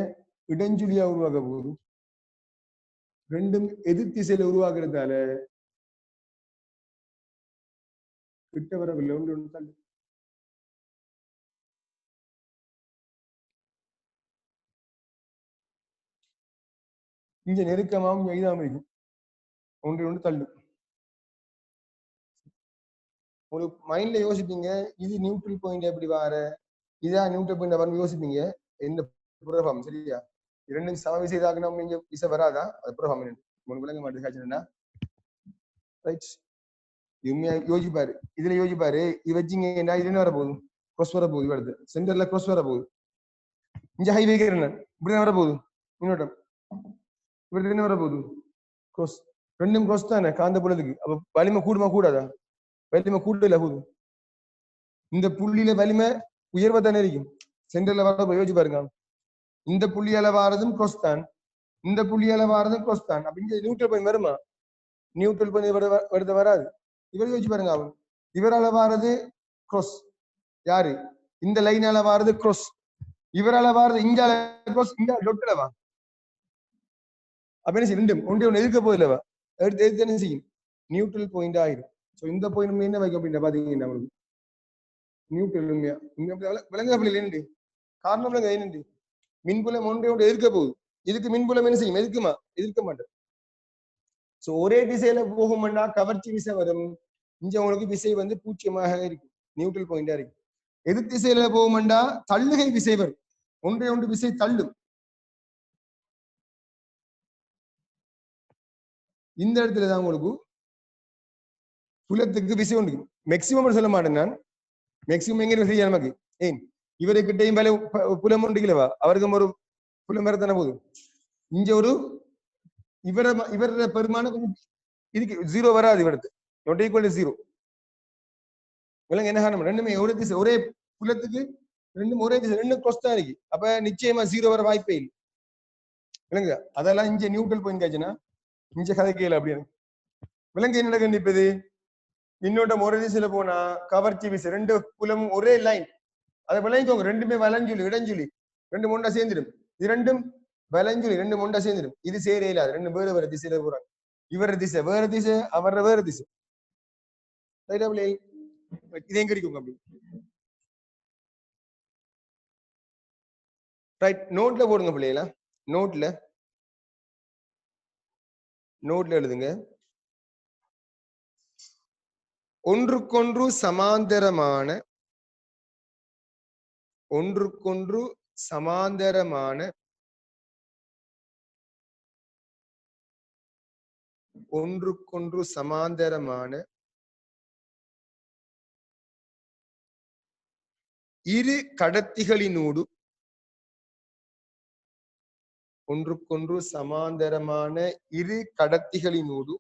Speaker 1: இடஞ்சுழியா உருவாக்க போகுது ரெண்டும் எதிர் திசையில உருவாக்குறதால கிட்ட வரவில்லை ஒன்று ஒன்று தள்ளு இங்க நெருக்கமாகவும் எய்தாம இருக்கும் ஒன்று ஒன்று தள்ளு உங்களுக்கு மைண்ட்ல யோசிப்பீங்க இது நியூட்ரல் பாயிண்ட் எப்படி வார இதான் நியூட்ரல் பாயிண்ட் வரணும் யோசிப்பீங்க எந்த புரோகம் சரியா இரண்டும் சமவிசை இதாகணும் நீங்க விசை வராதா அது புரோகம் உங்களுக்கு விளங்க மாட்டேங்குது ரைட் உண்மையா யோசிப்பாரு. இதுல யோசிப்பாரு, இது வச்சிங்கன்னா இது என்ன வர போகுது? cross வர போகுது. இவரது சென்டர்ல cross வர போகுது. இங்க ஹைவே என்ன இப்படி வர போகுது மின்னோட்டம். இவருக்கு என்ன வர போகுது? cross. ரெண்டும் cross தானே காந்த புலத்துக்கு. அப்ப வலிமை கூடுமா கூடாதா? வலிமை கூடுதல போகுது. இந்த புள்ளியில வலிமை உயர்வா தானே இருக்கும். சென்டர்ல வர யோசிச்சு பாருங்க. இந்த புள்ளியால வாரதும் cross தான், இந்த புள்ளியால வாரதும் cross தான். அப்ப இங்க நியூட்ரல் பாயிண்ட் வருமா? நியூட்ரல் பாயிண்ட் வருது வராது. இவர் யோசிச்சு பாருங்க. அவன் இவரால வாரது cross. யாரு? இந்த லைனால வாரது cross. இவரால வாரது இங்கால cross, இங்க டொட்ல வா. அப்ப என்ன செய்யும்? ரெண்டும் ஒன்றே ஒன்று எதிர்க்க போதில்லவா? எடுத்து என்ன செய்யும்? நியூட்ரல் பாயிண்ட் ஆயிடும். சோ இந்த பாயிண்ட் என்ன வைக்க அப்படின்னா பாத்தீங்கன்னா உங்களுக்கு நியூட்ரல் உண்மையா விளங்க என்னண்டு காரணம் விளங்க என்னண்டு மின்புலம் ஒன்றே ஒன்று எதிர்க்க போகுது. இதுக்கு மின்புலம் என்ன செய்யும்? எதிர்க்குமா? எதிர்க்க மாட்டேன். சோ ஒரே திசையில போகும்னா கவர்ச்சி விசை வரும். இங்க உங்களுக்கு விசை வந்து பூச்சியமாக இருக்கு, நியூட்ரல் பாயிண்டா இருக்கு. எதிர் திசையில போகும்னா தள்ளுகை விசை வரும். ஒன்றே ஒன்று விசை தள்ளும். இந்த இடத்துலதான் உங்களுக்கு புலத்துக்கு விசை உண்டு. மேக்சிமம் சொல்ல மாட்டேன் நான். மேக்சிமம் எங்க செய்ய நமக்கு ஏன் இவருக்கிட்டையும் பல புலம் உண்டுகளவா? அவருக்கும் ஒரு புலம் வேற தானே போதும். இங்க ஒரு இவர பெருமான கொஞ்சம் இதுக்கு ஜீரோ வராது. இவருக்கு not equal to 0. விலங்கு என்ன காரணம்? ரெண்டுமே ஒரே திசை, ஒரே புலத்துக்கு ரெண்டும் ஒரே திசை, ரெண்டும் cross தான் இருக்கு. அப்ப நிச்சயமா 0 வர வாய்ப்பே இல்லை. விலங்கு அதெல்லாம் இங்க நியூட்ரல் பாயிண்ட் ஆச்சுன்னா இங்க கதை கேளு அப்படின்னு. விலங்கு என்ன கண்டிப்பது? மின்னோட்டம் ஒரே திசையில போனா கவர்ச்சி விசை, ரெண்டு புலமும் ஒரே லைன். அதை விளங்கிக்கோங்க. ரெண்டுமே வலஞ்சுழி இடஞ்சுழி, ரெண்டு ஒண்டா சேர்ந்துடும். இது ரெண்டும் வலஞ்சுழி, ரெண்டு ஒண்டா சேர்ந்துடும். இது சேரே இல்லாது, ரெண்டு வேற வேற திசையில போறாங்க. இவர திசை வேற திசை, அவர வேற திசை. இதையும் கிடைக்கும் அப்படி. ரைட், நோட்ல போடுங்க பிள்ளைகளா. நோட்ல எழுதுங்க. ஒன்றுக்கொன்று சமாந்தரமான இரு கடத்திகளினூடு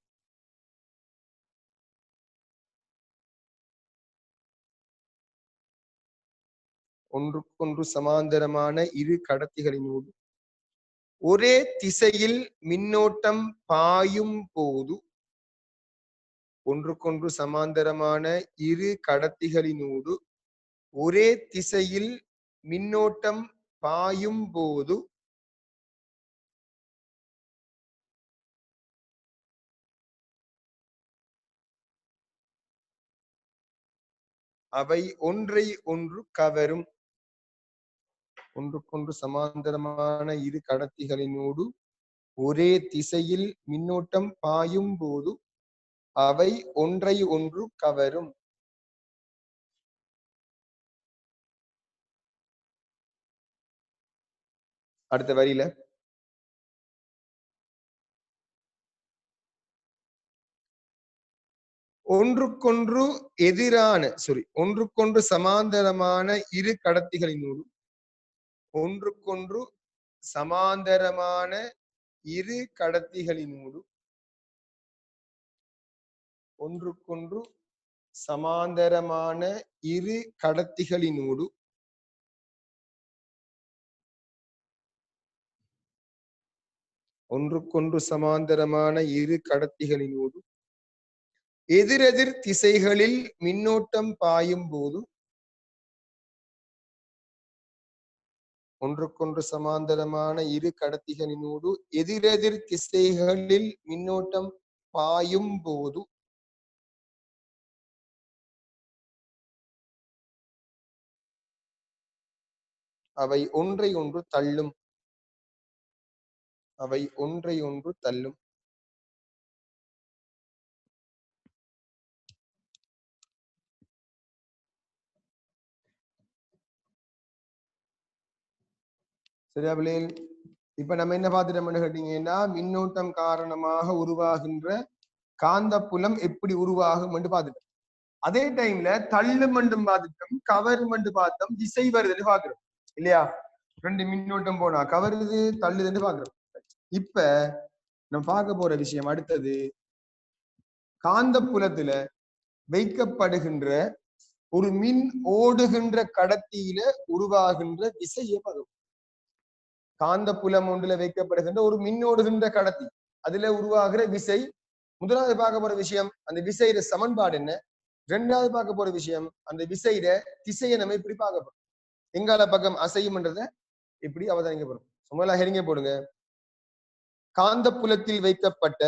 Speaker 1: ஒன்றுக்கொன்று சமாந்தரமான இரு கடத்திகளினூடு ஒரே திசையில் மின்னோட்டம் பாயும் போது ஒன்றுக்கொன்று சமாந்தரமான இரு கடத்திகளினூடு ஒரே திசையில் மின்னோட்டம் பாயும் போது அவை ஒன்றை ஒன்று கவரும். ஒன்றுக்கொன்று சமாந்தரமான இரு கடத்திகளினூடு ஒரே திசையில் மின்னோட்டம் பாயும் போது அவை ஒன்றை ஒன்று கவரும். அடுத்த வரியில ஒன்றுக்கொன்று சமாந்தரமான இரு கடத்திகளினூடு ஒன்றுக்கொன்று சமாந்தரமான இரு கடத்திகளினூடு ஒன்றுக்கொன்று சமாந்தரமான இரு கடத்திகளினூடு ஒன்றுக்கொன்று சமாந்தரமான இரு கடத்திகளினூடு எதிரெதிர் திசைகளில் மின்னோட்டம் பாயும் போது ஒன்றுக்கொன்று சமாந்தரமான இரு கடத்திகளினூடு எதிரெதிர் திசைகளில் மின்னோட்டம் பாயும் போது அவை ஒன்றை ஒன்று தள்ளும். அவை ஒன்றை ஒன்று தள்ளும். சரியா பிள்ளைகள்? இப்ப நம்ம என்ன பார்த்துட்டோம்னு கேட்டீங்கன்னா மின்னோட்டம் காரணமாக உருவாகின்ற காந்த புலம் எப்படி உருவாகும் என்று பார்த்துட்டோம். அதே டைம்ல தள்ளு மண்டும் பார்த்துட்டோம், கவரு மண்டு பார்த்தோம், திசை வருதுன்னு பாக்குறோம் இல்லையா? ரெண்டு மின்னோட்டம் போனா கவருது தள்ளுதுன்னு பாக்குறோம். இப்ப நம்ம பார்க்க போற விஷயம் அடுத்தது காந்த புலத்துல வைக்கப்படுகின்ற ஒரு மின் ஓடுகின்ற கடத்தியில உருவாகின்ற விசையை பார்க்கும். காந்த புலம் ஒன்றுல வைக்கப்படுகின்ற ஒரு மின்னோடுகின்ற கடத்தி, அதுல உருவாகிற விசை. முதலாவது பார்க்க போற விஷயம் அந்த விசையில சமன்பாடு என்ன. இரண்டாவது பார்க்க போற விஷயம் அந்த விசையில திசையை நம்ம எப்படி பார்க்க போறோம், எங்கால பக்கம் அசையும்ன்றத எப்படி அவதானிக்க போறோம். முதல்ல ஹெரிங்க போடுங்க. காந்த புலத்தில் வைக்கப்பட்ட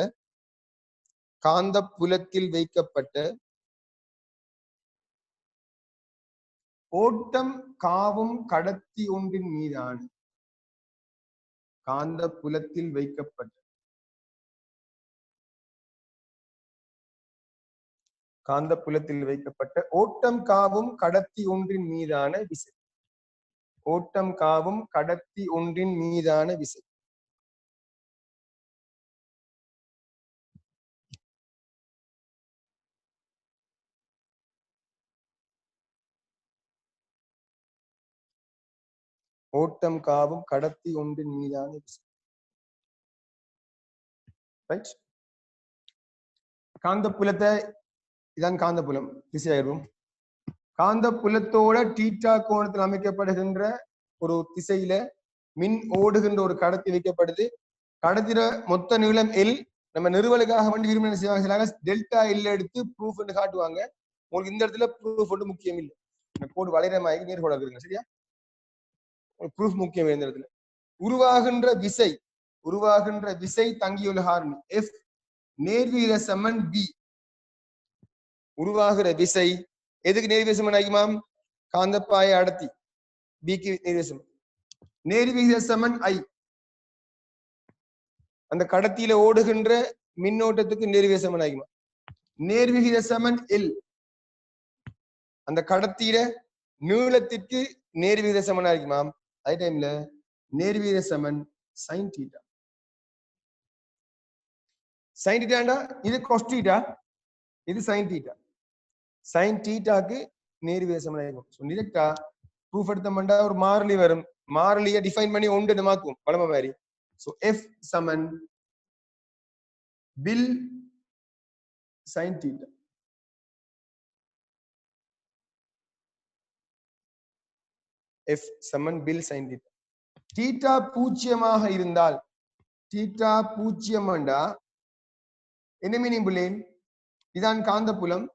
Speaker 1: ஓட்டம் காவும் கடத்தி ஒன்றின் மீதான காந்த புலத்தில் வைக்கப்பட்ட ஓட்டம் காவும் கடத்தி ஒன்றின் மீதான விசை. ஓட்டம் காவும் கடத்தி ஒன்றின் மீதான விசை. ஓட்டம் காவும் கடத்தி ஒன்றின் மீதான விசை. ரைட். காந்த புலத்தை இதான் காந்த புலம் திசையாயிரும். காந்த புலத்தோட டீட்டா கோணத்தில் அமைக்கப்படுகின்ற ஒரு திசையில மின் ஓடுகின்ற ஒரு கடத்தி வைக்கப்படுது. கடத்திர மொத்த நீளம் எல். நம்ம நிறுவலுக்காக வேண்டி விரும்பின செய்வாங்க, டெல்டா எல் எடுத்து ப்ரூஃப் காட்டுவாங்க. உங்களுக்கு இந்த இடத்துல ப்ரூஃப் ஒன்று முக்கியம் இல்லை, கோடு வளைரமாகி நீர் கூட இருக்குங்க. சரியா? ப்ரூஃப் முக்கியம். இந்த இடத்துல உருவாகின்ற விசை தங்கியுள்ள ஹார்மோனி எஃப் நேர்வீத சமன் பி. உருவாகிற விசை எதுக்கு நேர்வீத சமன் ஆகிமாம்? காந்தப்பாய அடர்த்தி பிக்கு நேர்வீத சமன். நேர்வீத சமன் ஐ அந்த கடத்தியில ஓடுகின்ற மின்னோட்டத்துக்கு நேர்வீத சமன் ஆகிமா. நேர்விகித சமன் எல் அந்த கடத்தியில நீளத்திற்கு நேர்விகித சமன் ஆகிமாம். அதே டைம்ல நேர்விகித சமன் சைன் தீட்டா. சைன் தீட்டாண்டா இது காஸ் தீட்டா, இது சைன் தீட்டா. சைன் தீட்டாக்கு நேர்விகித சமன் ஆகும். ஸோ டிரெக்டா ப்ரூஃப் எடுத்தோம்னா ஒரு மாறிலி வரும். மாறிலியை டிஃபைன் பண்ணி ஒன்று மாத்துவோம் பழமை மாதிரி. ஸோ எஃப் சமன் பில் சைன் தீட்டா. எஃப் சமன் பில் சைன் தீட்டா. தீட்டா பூஜ்ஜியமாக இருந்தால், தீட்டா பூஜ்ஜியம் என்ன மீனிங் புள்ளேன்? இதான் காந்த புலம்.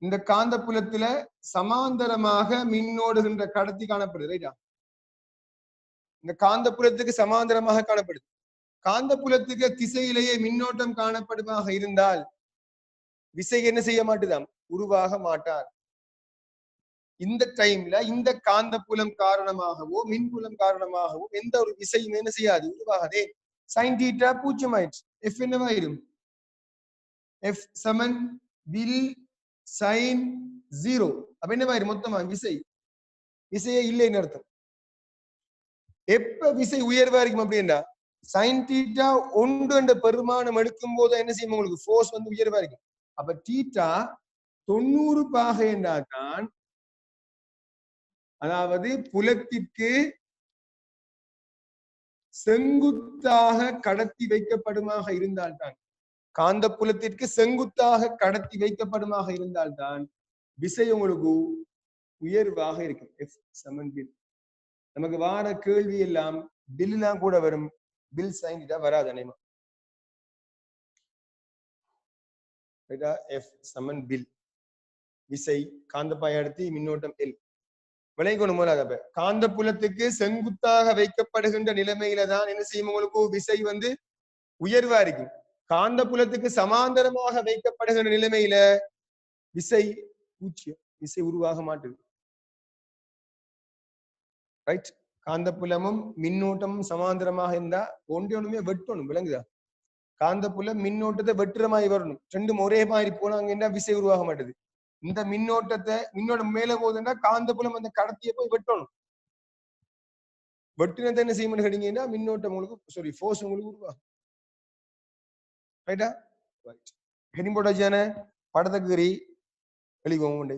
Speaker 1: இந்த காந்த புலத்துல சமாந்தரமாக மின்னோடுகின்ற கடத்தி காணப்படுது. ரைட்டா? இந்த காந்த புலத்துக்கு சமாந்தரமாக காணப்படுது. காந்த புலத்துக்கு திசையிலேயே மின்னோட்டம் காணப்படுமாக இருந்தால் விசை என்ன செய்ய மாட்டுதாம்? உருவாக மாட்டார். இந்த டைம்ல இந்த காந்த புலம் காரணமாகவோ மின்புலம் காரணமாகவோ எந்த ஒரு விசையும் என்ன செய்யாது, உருவாகாதே. சைன் தீட்டா பூஜ்ஜியம் ஆயிடுச்சு. எஃப் என்னவாயிரும்? எஃப் சமன் பில் சைன் 0. அப்ப என்னவாயிரும்? மொத்தமா விசையே இல்லைன்னு அர்த்தம். எப்ப விசை உயர்வா இருக்கும் அப்படின்னா சைன் தீட்டா 1 என்ற பெருமானம் எடுக்கும் போது என்ன செய்யும்? உங்களுக்கு ஃபோர்ஸ் உயர்வா இருக்கும். அப்ப தீட்டா 90 பாகை என்றால்தான், அதாவது புலத்திற்கு செங்குத்தாக கடத்தி வைக்கப்படுமாக இருந்தால்தான், காந்த புலத்திற்கு செங்குத்தாக கடத்தி வைக்கப்படுமாக இருந்தால்தான் விசை உங்களுக்கு உயர்வாக இருக்கும். எஃப் சமன் பில். நமக்கு வார கேள்வி எல்லாம் பில்லாம் கூட வரும், பில் சைன் தீட்டா வராது. அனைமா எஃப் சமன் பில். விசை காந்தப்பாய அடர்த்தி மின்னோட்டம் எல். விளைகொண்டு போல காந்த புலத்துக்கு செங்குத்தாக வைக்கப்படுகின்ற நிலைமையில தான் என்ன செய்யும்? உங்களுக்கு விசை உயர்வா இருக்கும். காந்த புலத்துக்கு சமாந்தரமாக வைக்கப்படுகின்ற நிலைமையில விசை பூஜ்ஜியம், விசை உருவாக மாட்டுது. ரைட்? காந்த புலமும் மின்னோட்டமும் சமாந்தரமாக இருந்தா ஒன்றுமே வெட்டணும். விளங்குதா? காந்த புலம் மின்னோட்டத்தை வெட்டுற மாதிரி வரணும். ரெண்டும் ஒரே மாதிரி போனாங்கன்னா விசை உருவாக மாட்டுது. இந்த மின்னோட்டம் மேல போகுதுன்னா காந்த புலம் அந்த கடத்தியை போய் வெட்டணும். வெட்டினதை என்ன செய்யணும்னு கேட்டீங்கன்னா மின்னோட்டம் உங்களுக்கு ஃபோர்ஸ் உங்களுக்கு உருவாகும். ரைட்டா ரைட் ஹெடிங் போட்டாச்சானே படத்துக்கு எழுதிக்கோங்க உண்டு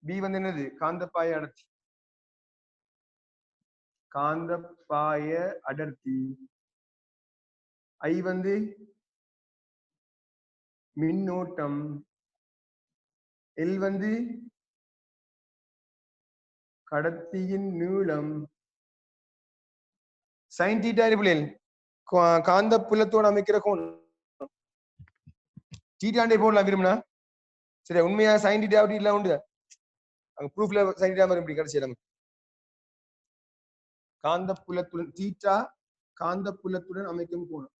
Speaker 1: பி வந்து என்னது காந்தப்பாய அடர்த்தி காந்தப்பாய அடர்த்தி ஐ வந்து மின்னோட்டம் எல் வந்து கடத்தியின் நீளம் sin θ பிள்ளைகள் காந்த புலத்தோடு அமைக்கிற கோணம் தீட்டாண்டே போடலாம் விரும்பினா சரி உண்மையா sin θ அப்படி இல்ல உண்டு அங்க ப்ரூஃப்ல sin θ மாதிரி இப்படி கிடைச்சி நமக்கு காந்த புலத்துடன் தீட்டா காந்த புலத்துடன் அமைக்கும் கோணம்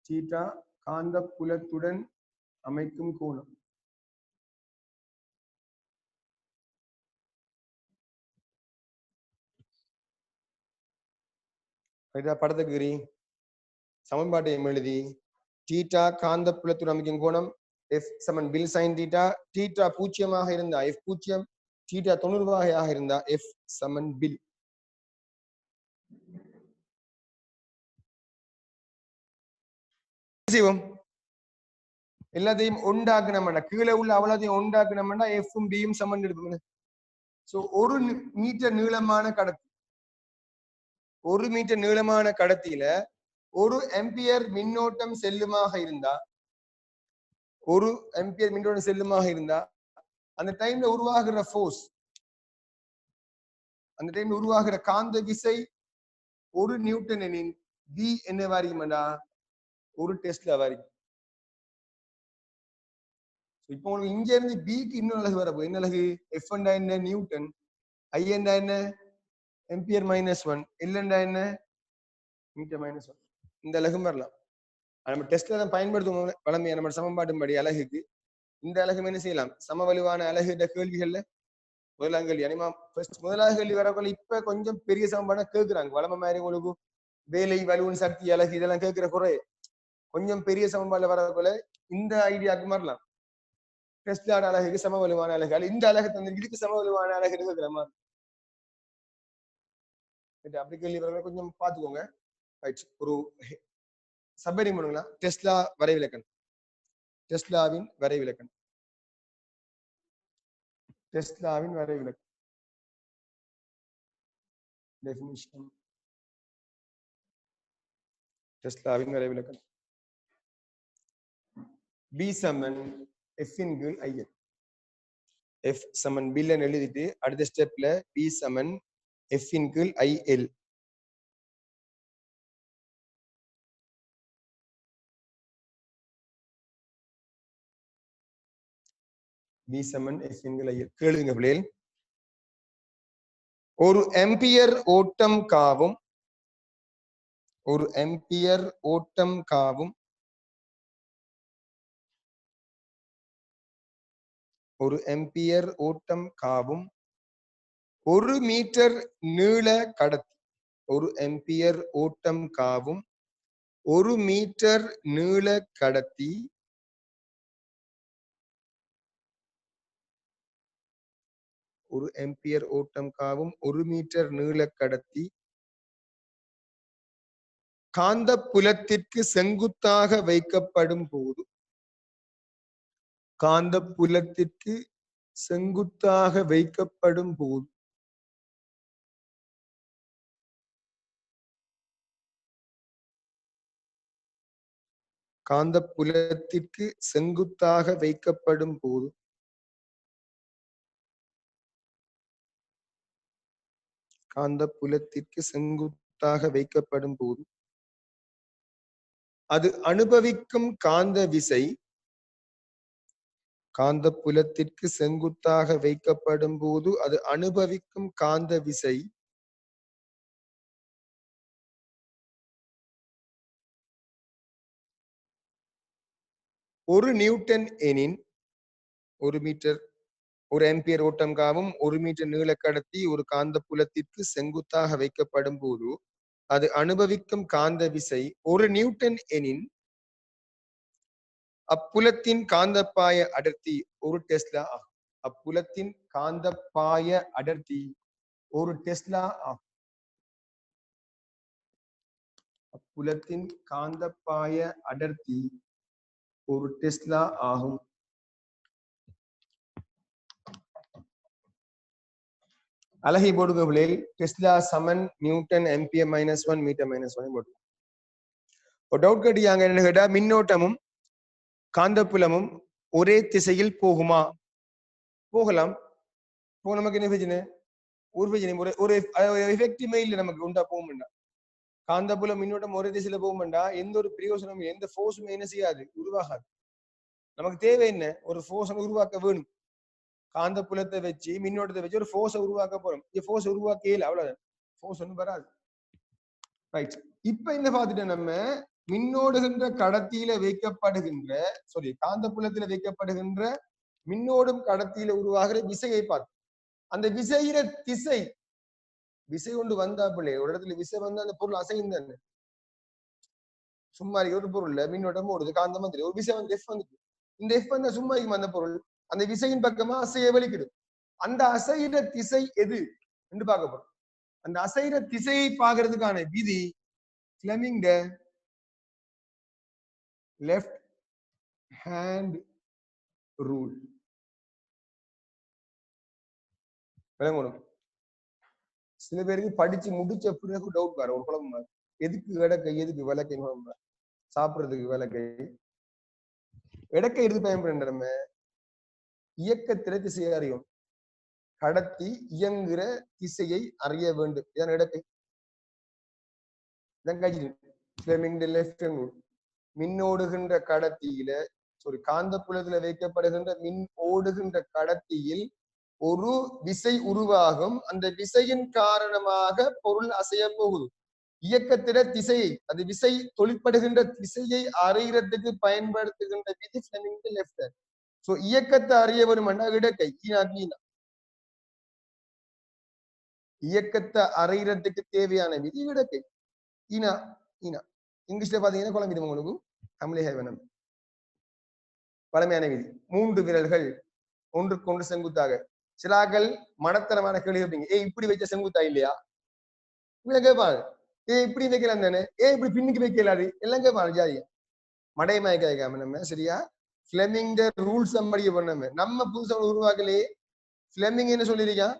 Speaker 1: தீட்டா காந்த புலத்துடன் அமைக்கும் கோணம் படத்துக்கு சமன்பாட்டை எழுதி தீட்டா காந்த புலத்துடன் அமைக்கும் கோணம் எஃப் சமன் பில் சைன் தீட்டா தீட்டா பூஜ்ஜியமாக இருந்தா எஃப் பூஜ்ஜியம் தீட்டா 90 இருந்தா எஃப் சமன் பில் செய்வோம் எல்லாத்தையும் உண்டாக்குனோம்னா கீழே உள்ள அவ்வளோத்தையும் உண்டாக்குனோம்னா எஃப்பும் பியும் சமன் எடுப்போம் சோ ஒரு மீட்டர் நீளமான கடத்தி 1 மீட்டர் நீளமான கடத்தியில 1 ஆம்பியர் மின்னோட்டம் செல்லுமாக இருந்தா 1 ஆம்பியர் மின்னோட்டம் செல்லுமாக இருந்தா அந்த டைம்ல உருவாகிற ஃபோர்ஸ் அந்த டைம்ல உருவாகிற காந்த விசை 1 நியூட்டன் எனின் பி என்ன வாரிக்கும்டா 1 டெஸ்லா வாரிக்கும் இப்போ உங்களுக்கு இங்க இருந்து பிக்கு இன்னொரு அலகு வரப்போ என்ன அலகு எஃப் என்ன நியூட்டன் ஐ என்ன ஆம்பியர் -1 எல் என்ன மீட்டர் -1 இந்த அலகும் வரலாம் நம்ம டெஸ்ட்ல தான் பயன்படுத்துவோம் வளமையா நம்ம சமன்பாட்டின்படி அலகுக்கு இந்த அலகு என்ன செய்யலாம் சமவலுவான அலகு கேள்விகள்ல முதலாம் கேள்வி அனிமா முதலாவது கேள்வி வரக்குள்ள இப்ப கொஞ்சம் பெரிய சமன்பாடம் கேட்கிறாங்க வளமை மாதிரி உங்களுக்கு வேலை வலுவின் சக்தி அலகு இதெல்லாம் கேட்கிற குறை கொஞ்சம் பெரிய சமன்பாடுல வரக்குள்ள இந்த ஐடியாவுக்கு மாறலாம் டெஸ்ட்லான அலகுக்கு சமவலுவான அலகு இந்த அலகு தந்து இதுக்கு சமவலுவான அலகு இருக்கிற மாதிரி அப்படி கேள்வி வர கொஞ்சம் பாத்துக்கோங்க ஒரு சப்ஹெடிங் பண்ணுங்களா டெஸ்லா வரைவிலக்கணம் டெஸ்லாவின் வரைவிலக்கணம் டெஸ்லாவின் வரைவிலக்கணம் டெஃபினிஷன் டெஸ்லாவின் வரைவிலக்கணம் பி சமன் எஃப் இன் கீழ் ஐஎல் எஃப் சமன் பில்ல எழுதிட்டு அடுத்த ஸ்டெப்ல பி சமன் எஃப் இன் கீழ் ஐஎல் பி சமன் எஃப் இன் கீழ் ஐஎல் கேளுங்க பிள்ளைகள் ஒரு ஆம்பியர் ஓட்டம் காவும் ஒரு ஆம்பியர் ஓட்டம் காவும் ஒரு ஆம்பியர் ஓட்டம் காவும் 1 மீட்டர் நீள கடத்தி ஒரு ஆம்பியர் ஓட்டம் காவும் 1 மீட்டர் நீள கடத்தி ஒரு ஆம்பியர் ஓட்டம் காவும் 1 மீட்டர் நீள கடத்தி காந்த புலத்திற்கு செங்குத்தாக வைக்கப்படும் போது காந்த புலத்திற்கு செங்குத்தாக வைக்கப்படும் போது காந்த புலத்திற்கு செங்குத்தாக வைக்கப்படும் போது காந்த புலத்திற்கு செங்குத்தாக வைக்கப்படும் போது அது அனுபவிக்கும் காந்த விசை காந்த புலத்திற்கு செங்குத்தாக வைக்கப்படும் போது அது அனுபவிக்கும் காந்த விசை ஒரு நியூட்டன் எனின் 1 மீட்டர் ஒரு ஆம்பியர் ஓட்டம் காவும் 1 மீட்டர் நீள கடத்தி ஒரு காந்த புலத்திற்கு செங்குத்தாக வைக்கப்படும் போது அது அனுபவிக்கும் காந்த விசை 1 நியூட்டன் எனின் அப்புலத்தின் காந்தப்பாய அடர்த்தி 1 டெஸ்லா ஆகும் அப்புலத்தின் காந்தப்பாய அடர்த்தி 1 டெஸ்லா ஆகும் புலத்தின் காந்தப்பாய அடர்த்தி ஒரு டெஸ்லா ஆகும். அலகை போடுகளில் டெஸ்லா சமன் நியூட்டன் எம்பிஎம் -1 மீட்டர் -1 போட்டு ஒரு டவுட் கேட்டியாங்க. என்ன கேட்டா, மின்னோட்டமும் காந்தப்புலமும் ஒரே திசையில் போகுமா? போகலாம். இப்போ நமக்கு என்ன பிரச்சனை? ஒரு பிரச்சனை, ஒரு எஃபெக்டிவ் இல்லை நமக்கு உண்டா போகும்டா. காந்தப்புலம் மின்னோட்டம் ஒரே திசையில போகும்டா எந்த ஒரு பிரயோசனமும் எந்த ஃபோர்ஸும் என்ன செய்யாது, உருவாகாது. நமக்கு தேவை என்ன? ஒரு ஃபோர்ஸை உருவாக்க வேணும். காந்த புலத்தை வச்சு மின்னோட்டத்தை வச்சு ஒரு ஃபோர்ஸை உருவாக்க போறோம். ஃபோர்ஸ் உருவாக்கல, அவ்வளவுதான். ஃபோர்ஸ் ஒன்றும் வராது. ரைட். இப்ப என்ன பார்த்துட்டு நம்ம மின்னோடுகின்ற கடத்தியில வைக்கப்படுகின்ற காந்த புலத்துல வைக்கப்படுகின்ற மின்னோடும் கடத்தியில உருவாகிற விசையை பார்த்து அந்த விசையிற விசை கொண்டு வந்தா பிள்ளை ஒரு இடத்துல விசை வந்து அந்த பொருள் அசைந்து சும்மா ஒரு பொருள்ல மின்னோட்டம் ஓடுது, காந்தமா தெரியும். ஒரு விசை வந்து எஃப் வந்துட்டு இந்த எஃப் வந்து சும்மா அந்த பொருள் அந்த விசையின் பக்கமா அசைய வெளிக்கிடும். அந்த அசைகிற திசை எது என்று பார்க்க போறோம். அந்த அசைகிற திசையை பார்க்கறதுக்கான விதி ஃப்ளெமிங் லெஃப்ட் ஹேண்ட் ரூல். விளங்கணும். சில பேருக்கு படிச்சு முடிச்ச பிறகு டவுட் வர ஒரு குழம்பு, எதுக்கு இடக்கை எதுக்கு விளக்கை, சாப்பிடுறதுக்கு விளக்கை இடக்கை எடுத்து பயன்படுற நம்ம இயக்கத்தில திசையை அறியும். கடத்தி இயங்குகிற திசையை அறிய வேண்டும். இதான் இடக்கை. மின்னோடுகின்ற கடத்தியில காந்த புலத்துல வைக்கப்படுகின்ற மின் ஓடுகின்ற கடத்தியில் ஒரு விசை உருவாகும். அந்த விசையின் காரணமாக பொருள் அசைய போகுது. இயக்கத்தில திசையை, அது விசை தொழிற்படுகின்ற திசையை அறியறதுக்கு பயன்படுத்துகின்ற விதி ஃப்ளெமிங் லெஃப்ட் ஹேண்ட். சோ இயக்கத்தை அறிய வேணும்னா இடக்கை ஈனா. இயக்கத்தை அறியறதுக்கு தேவையான விதி இடக்கை ஈனா. இங்கிலீஷ்ல பாத்தீங்கன்னா குழம்பிடும் உங்களுக்கு, தமிழே வேணும். பழமையான விதி 3 விரல்கள் ஒன்றுக்கொன்று செங்குத்தாக. சிலாக்கள் மடத்தனமான கேள்வி கேட்பீங்க, இப்படி வச்ச செங்குத்தா இல்லையா? இவ்வளவு கேட்பாங்க. இப்படி வைக்கலாம் தானே, இப்படி பின்னுக்கு வைக்கலாது எல்லாம் கேட்பாங்க. ஜாதியா மடையமாய் கேட்காம நம்ம சரியா ஃப்ளெமிங் ரூல்ஸ் படிக்க பண்ணாம நம்ம புதுசா உருவாக்கலே. ஃப்ளெமிங் என்ன சொல்லியிருக்கான்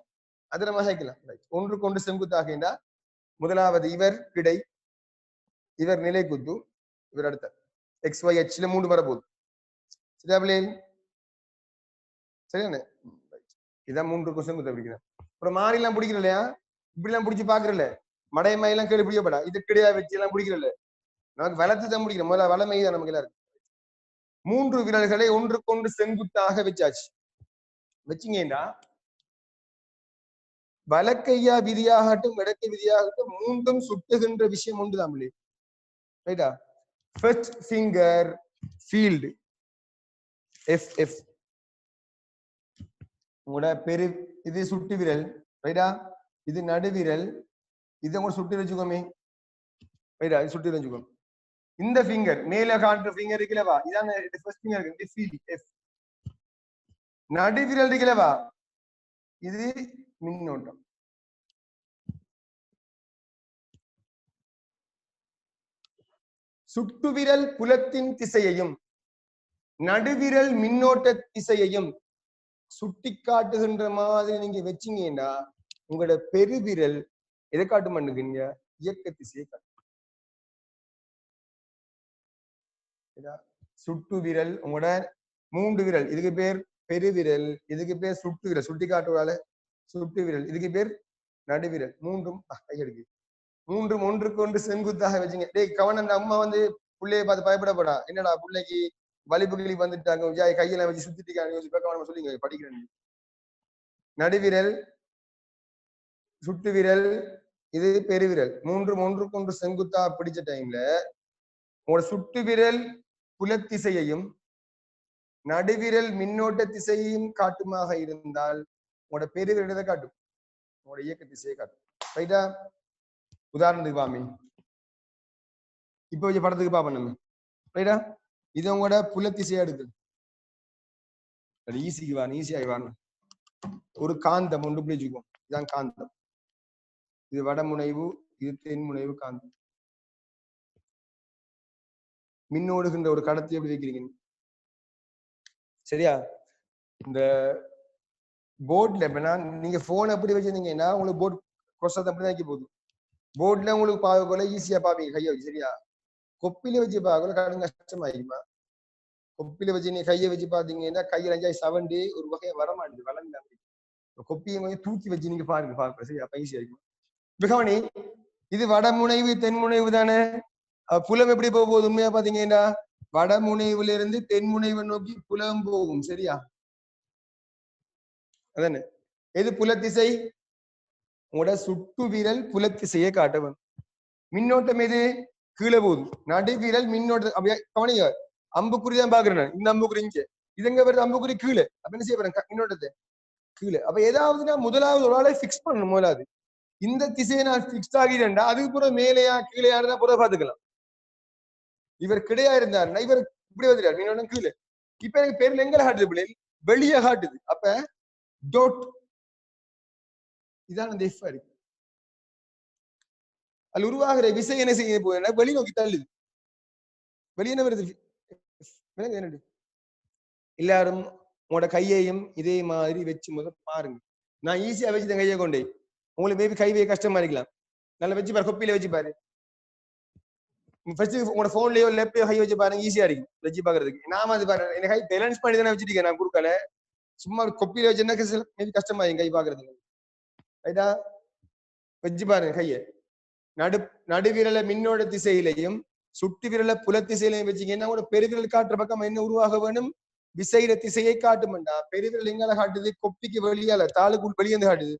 Speaker 1: அதை நம்ம சேர்க்கலாம். ஒன்றுக்கொண்டு செங்குத்தாக. முதலாவது இவர் கிடை, இவர் நிலை குத்து, இவர் அடுத்த XYH 3 வரப்போகுது. சரியா பிள்ளைகள்? சரியானே? இதான் 3 செங்குத்து பிடிக்கிறேன். அப்புறம் மாறி எல்லாம் பிடிக்கிற இல்லையா? இப்படி எல்லாம் பிடிச்சி பாக்குறல, மடையமாய் எல்லாம் கேள்வி பிடிக்கப்படா. இது கிடையா வச்சு எல்லாம் பிடிக்கிறல, நமக்கு வளர்த்து தான் பிடிக்கிறோம். முதல்ல வளமை தான் நமக்கு எல்லாரும். 3 விரல்களை ஒன்றுக்கொண்டு செங்குத்தாக வச்சாச்சு. வச்சிங்கடா வலக்கையா விதியாகட்டும் இடக்கை விதியாகட்டும் மூன்றும் சுட்டுகின்ற விஷயம் ஒன்றுதான். ரைட்டா? First finger field FF. உங்களோட பெரு இது சுட்டு விரல், ரைட்டா? இது நடுவிரல், இதை கூட சுட்டு வச்சுக்கோமே, ரைட்டா? இது சுட்டு வச்சுக்கோங்க. இந்த ஃபிங்கர் மேல காட்டுற ஃபிங்கர் இருக்குல்லவா, இதான் ஃபர்ஸ்ட் ஃபிங்கர், இது ஃபீல்ட் F. நடுவிரல் இருக்குல்லவா, இது மின்னோட்டம். சுட்டுவிரல் புலத்தின் திசையையும் நடுவிரல் மின்னோட்ட திசையையும் சுட்டி காட்டுகின்ற மாதிரி நீங்க வச்சீங்கன்னா உங்களோட பெருவிரல் எதை காட்டு பண்ணுங்க, இயக்க திசையை காட்டும். சுட்டு விரல் உங்களோட 3 விரல், இதுக்கு பேர் பெருவிரல், இதுக்கு பேர் சுட்டு விரல், சுட்டி காட்டுவால சுட்டு விரல், இதுக்கு பேர் நடுவிரல். மூன்றும் கையெடுக்கு, மூன்றும் ஒன்றுக்கு செங்குத்தாக வச்சுங்க. டேய் கவனம், அந்த அம்மா வந்து பிள்ளைய பார்த்து பயப்படப்படா, என்னடா பிள்ளைக்கு வலிப்பு கிளி வந்துட்டாங்க, கையெல்லாம் வச்சு சுத்திட்டு சொல்லிங்க படிக்கிறேன். நடுவிரல், சுட்டு விரல், இது பெருவிரல், மூன்றும் ஒன்றுக்கு செங்குத்தா பிடிச்ச டைம்ல உங்களோட சுட்டு விரல் புலத்திசையையும் நடுவிரல் மின்னோட்ட திசையையும் காட்டுமாக இருந்தால் உங்களோட பெருவிரலை காட்டும், உங்களோட இயக்க திசையை காட்டும். ரைட்டா? உதாரணத்துக்கு பாமி, இப்ப வச்ச படத்துக்கு பாப்போம் நம்ம. ரைட்டா? இது உங்களோட புலத்திசையா இருக்கு. ஈஸிக்கு வாங்க, ஈஸியாகி வாங்க. ஒரு காந்தம் ஒன்று பிடிச்சுக்குவோம், இதுதான் காந்தம். இது வடமுனைவு, இது தென்முனைவு காந்தம். மின்னோடுகின்ற ஒரு கடத்தி எப்படி வைக்கிறீங்க? சரியா? இந்த போர்ட்ல இப்ப நீங்க போன் எப்படி வச்சிருந்தீங்கன்னா உங்களுக்கு போர்ட் கொஸ்ட் அப்படிதான் வைக்க போகுது. போர்ட்ல உங்களுக்கு பார்க்கல ஈஸியா பாப்பீங்க கையை வச்சு. சரியா? கொப்பில வச்சு பார்க்கல கடன் கஷ்டமாயிருமா? கொப்பில வச்சு நீ கையை வச்சு பாத்தீங்கன்னா கையில அஞ்சாய் சவண்டி ஒரு வகையை வரமாட்டேது வளர்ந்து. கொப்பியை கொஞ்சம் தூக்கி வச்சு நீங்க பாருங்க பார்க்க. சரியா? ஈஸியா இருக்கும். மிகவனி இது வடமுனைவு தென்முனைவு தானே. புலம் எப்படி போக போகுது உண்மையா பாத்தீங்கன்னா வடமுனைவுல இருந்து தென்முனைவை நோக்கி புலம் போகும். சரியா? அதானே. எது புலத்திசை? உங்களோட சுட்டு வீரல் புலத்திசையை காட்டவன். மின்னோட்டம் எது? கீழே போகுது. நடு வீரல் மின்னோட்டம் அப்படியே கவனிங்க. அம்புக்குறி தான் பாக்குறேன் நான். இந்த அம்புக்குறி இங்க இது எங்க வருது? அம்புக்குறி கீழே. அப்ப என்ன செய்ய போறேன்? மின்னோட்டத்தை கீழே. அப்ப ஏதாவதுன்னா முதலாவது ஒரு ஆளை பிக்ஸ் பண்ணணும். முதலாவது இந்த திசையை நான் பிக்ஸ் ஆகிட்டேன்டா அதுக்கு புற மேலையா கீழேயாருன்னா புற பாத்துக்கலாம். இவர் கிடையா இருந்தாருன்னா இவர் இப்படி வந்துட்டார் மின்னோட்டம் கீழே. இப்ப எனக்கு பேர்ல எங்க காட்டுது பிள்ளைகள்? வெளியே காட்டுது. அப்ப டோட் இதான் அந்த எஃப் இருக்கு. அது உருவாகிற விசை என்ன செய்ய போகுதுன்னா வெளிநோக்கி தள்ளுது. வெளியே என்ன வருது? என்னது? எல்லாரும் உங்களோட கையையும் இதே மாதிரி வச்சு முதல் பாருங்க. நான் ஈஸியா வச்சுட்டேன் கையை கொண்டே. உங்களுக்கு மேபி கை வைக்க கஷ்டமா இருக்கலாம். நல்லா வச்சு பாரு. கொப்பியில வச்சு பாரு. ஃபர்ஸ்ட் உங்களோட போன்லயோ லேப்லயோ கை வச்சு பாருங்க. ஈஸியா இருக்கும் வச்சு பாக்குறதுக்கு. நாம அது பாரு எனக்கு கை பேலன்ஸ் பண்ணி தானே வச்சிருக்கேன். நான் கொடுக்கல சும்மா கொப்பியில வச்சுன்னா மேபி கஷ்டமா இருக்கும் கை பாக்குறதுக்கு. ரைட்டா? வச்சு பாருங்க கையை. நடுவிரல மின்னோட திசையிலையும் சுட்டு விரல புல திசையிலையும் வச்சுங்கன்னா கூட பெருவிரல் காட்டுற பக்கம் என்ன உருவாக வேணும்? விசையிற திசையை காட்டுமெண்டா. பெருவிரல் எங்கால காட்டுது? கொப்பிக்கு வெளியால தாளுக்குள் வெளியேந்து காட்டுது.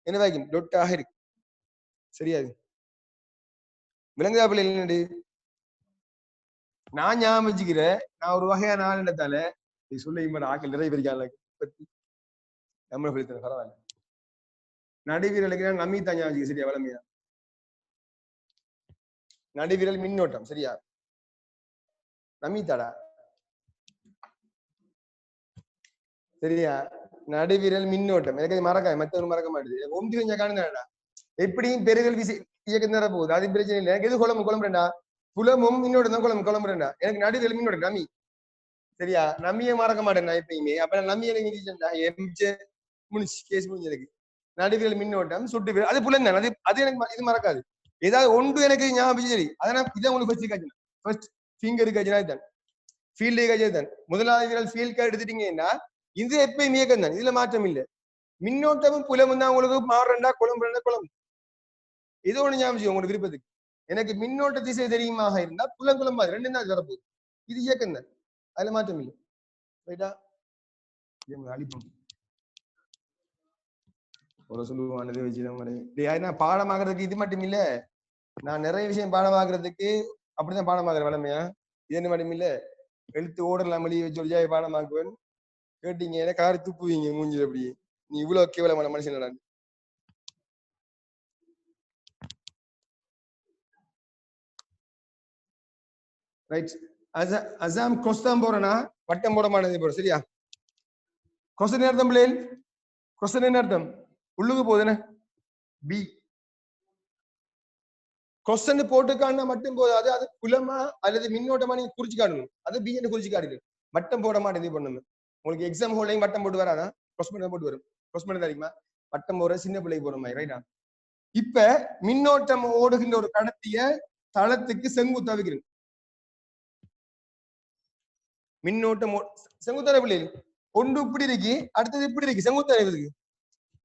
Speaker 1: என்ன வாய்க்கும்? டொட்டாக இருக்கு. சரியாது? விலங்குதா பிள்ளை? நான் ஞாபகம் வச்சுக்கிறேன். நான் ஒரு வகையான ஆள் இடத்தால நீ சொல்ல ஆக்கள் நிறைய பேருக்கால பத்தி நம்மளை பிடித்தன பரவாயில்ல. நடுவீரலுக்கு நான் நம்பித்தான் ஞாபகம் வச்சுக்க. சரியா? வளமையா நடுவிரல் மின்னோட்டம். சரியா? நமித்தாடா. சரியா? நடுவிரல் மின்னோட்டம். எனக்கு மறக்க மற்றவங்க மறக்க மாட்டேது. ஒன்று கொஞ்சம் காணுங்கடா. எப்படியும் பெருகல் விசை இயக்கம் தர போகுது. அது பிரச்சனை இல்லை. எனக்கு எது குழம்புறேன்டா? புலமும் மின்னோட்டம் தான் குழம்புறேன்டா. எனக்கு நடுவிரல் மின்னோட்டம் நமி. சரியா? நம்பியை மறக்க மாட்டேன் நான் எப்பயுமே. அப்ப நான் நம்பியை முடிச்சு கேஸ் முடிஞ்சதுக்கு நடுவிரல் மின்னோட்டம் சுட்டு விரல் அது புலன் தான். அது எனக்கு இது மறக்காது. ஏதாவது ஒன்று எனக்கு ஞாபகம் சரி. அதனால இதை உங்களுக்கு ஃபர்ஸ்ட் காய்ச்சல். ஃபர்ஸ்ட் ஃபிங்கர் காய்ச்சல் தான். ஃபீல்டு காய்ச்சல் தான். முதலாவது விரல் ஃபீல்ட் கார்டு எடுத்துட்டீங்கன்னா இது எப்பயும் இயக்கம் தான். இதுல மாற்றம் இல்லை. மின்னோட்டமும் புலமும் தான் உங்களுக்கு மாறுறா குழம்பு. ஏதோ ஒண்ணு ஞாபகம் உங்களுக்கு விருப்பத்துக்கு. எனக்கு மின்னோட்ட திசை தெரியுமாக இருந்தா புலங்குளம்பா ரெண்டு தான் வரப்போகுது. இது இயக்கம் தான். அதுல மாற்றம் இல்லை. ரைட்டா? அழிப்போம் ஒரு சொல்லுவானது வச்சு பாடமாகறதுக்கு இது மட்டும் இல்ல. நான் நிறைய விஷயம் பாடமாக்குறதுக்கு அப்படிதான் பாடமாக்குற வளமையா. இது என்ன மட்டும் இல்ல. எழுத்து ஓடலாம் வெளியே வச்சு ஒரு பாடமாக்குவேன். கேட்டீங்க காரி துப்புவீங்க மூஞ்சில. அப்படியே நீ இவ்வளவு கேவலமான மனுஷன். ரைட். அசாம் கொஸ்தான் போறேன்னா வட்டம் போட மாட்டேது போற. சரியா? கொஸ்டன் அர்த்தம் பிள்ளைகள். கொஸ்டன் என்ன அர்த்தம்? உள்ளுக்கு போகுதுன்னு பி கொஸ்டன் போட்டு காட்டினா மட்டும் போதாது. அது புலமா அல்லது மின்னோட்டமா நீங்க குறிச்சு காட்டணும். அது பி என்று குறிச்சு காட்டுது. வட்டம் போட மாட்டேன் பண்ணணும். உங்களுக்கு எக்ஸாம் ஹோல்டையும் வட்டம் போட்டு வராதா? கொஸ்டன் போட்டு வரும். கொஸ்டன் தெரியுமா? வட்டம் போற சின்ன பிள்ளைக்கு போற மாதிரி. ரைட்டா? இப்ப மின்னோட்டம் ஓடுகின்ற ஒரு கடத்திய தளத்துக்கு செங்குத்தா வைக்கிறேன். மின்னோட்டம் செங்குத்தான பிள்ளைகள் ஒன்று இப்படி இருக்கு, அடுத்தது இப்படி இருக்கு. செங்குத்தா இருக்கு.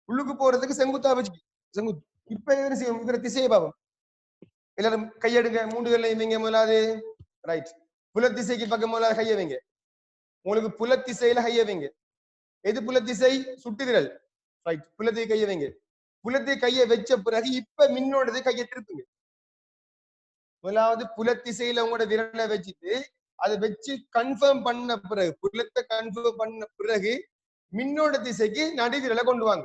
Speaker 1: உள்ளுக்கு போறதுக்கு செங்குத்தா வச்சு செங்குத்து. இப்ப என்ன செய்யும்? இவர திசையை பாவம். எல்லாரும் கையெடுங்க. 3 பேர்ல வைங்க முதலாவது. ரைட். புலத்திசைக்கு பக்கம் முதலாவது கைய வைங்க. உங்களுக்கு புலத்திசையில கைய வைங்க. எது புலத்திசை? சுட்டு விரல். ரைட். புலத்தை கைய வைங்க. புலத்தை கைய வச்ச பிறகு இப்ப மின்னோடதை கையை திருப்புங்க. முதலாவது புலத்திசையில உங்களோட விரலை வச்சுட்டு அதை வச்சு கன்ஃபார்ம் பண்ண பிறகு புலத்தை கன்ஃபார்ம் பண்ண பிறகு மின்னோட திசைக்கு நடுவிரலை கொண்டு வாங்க.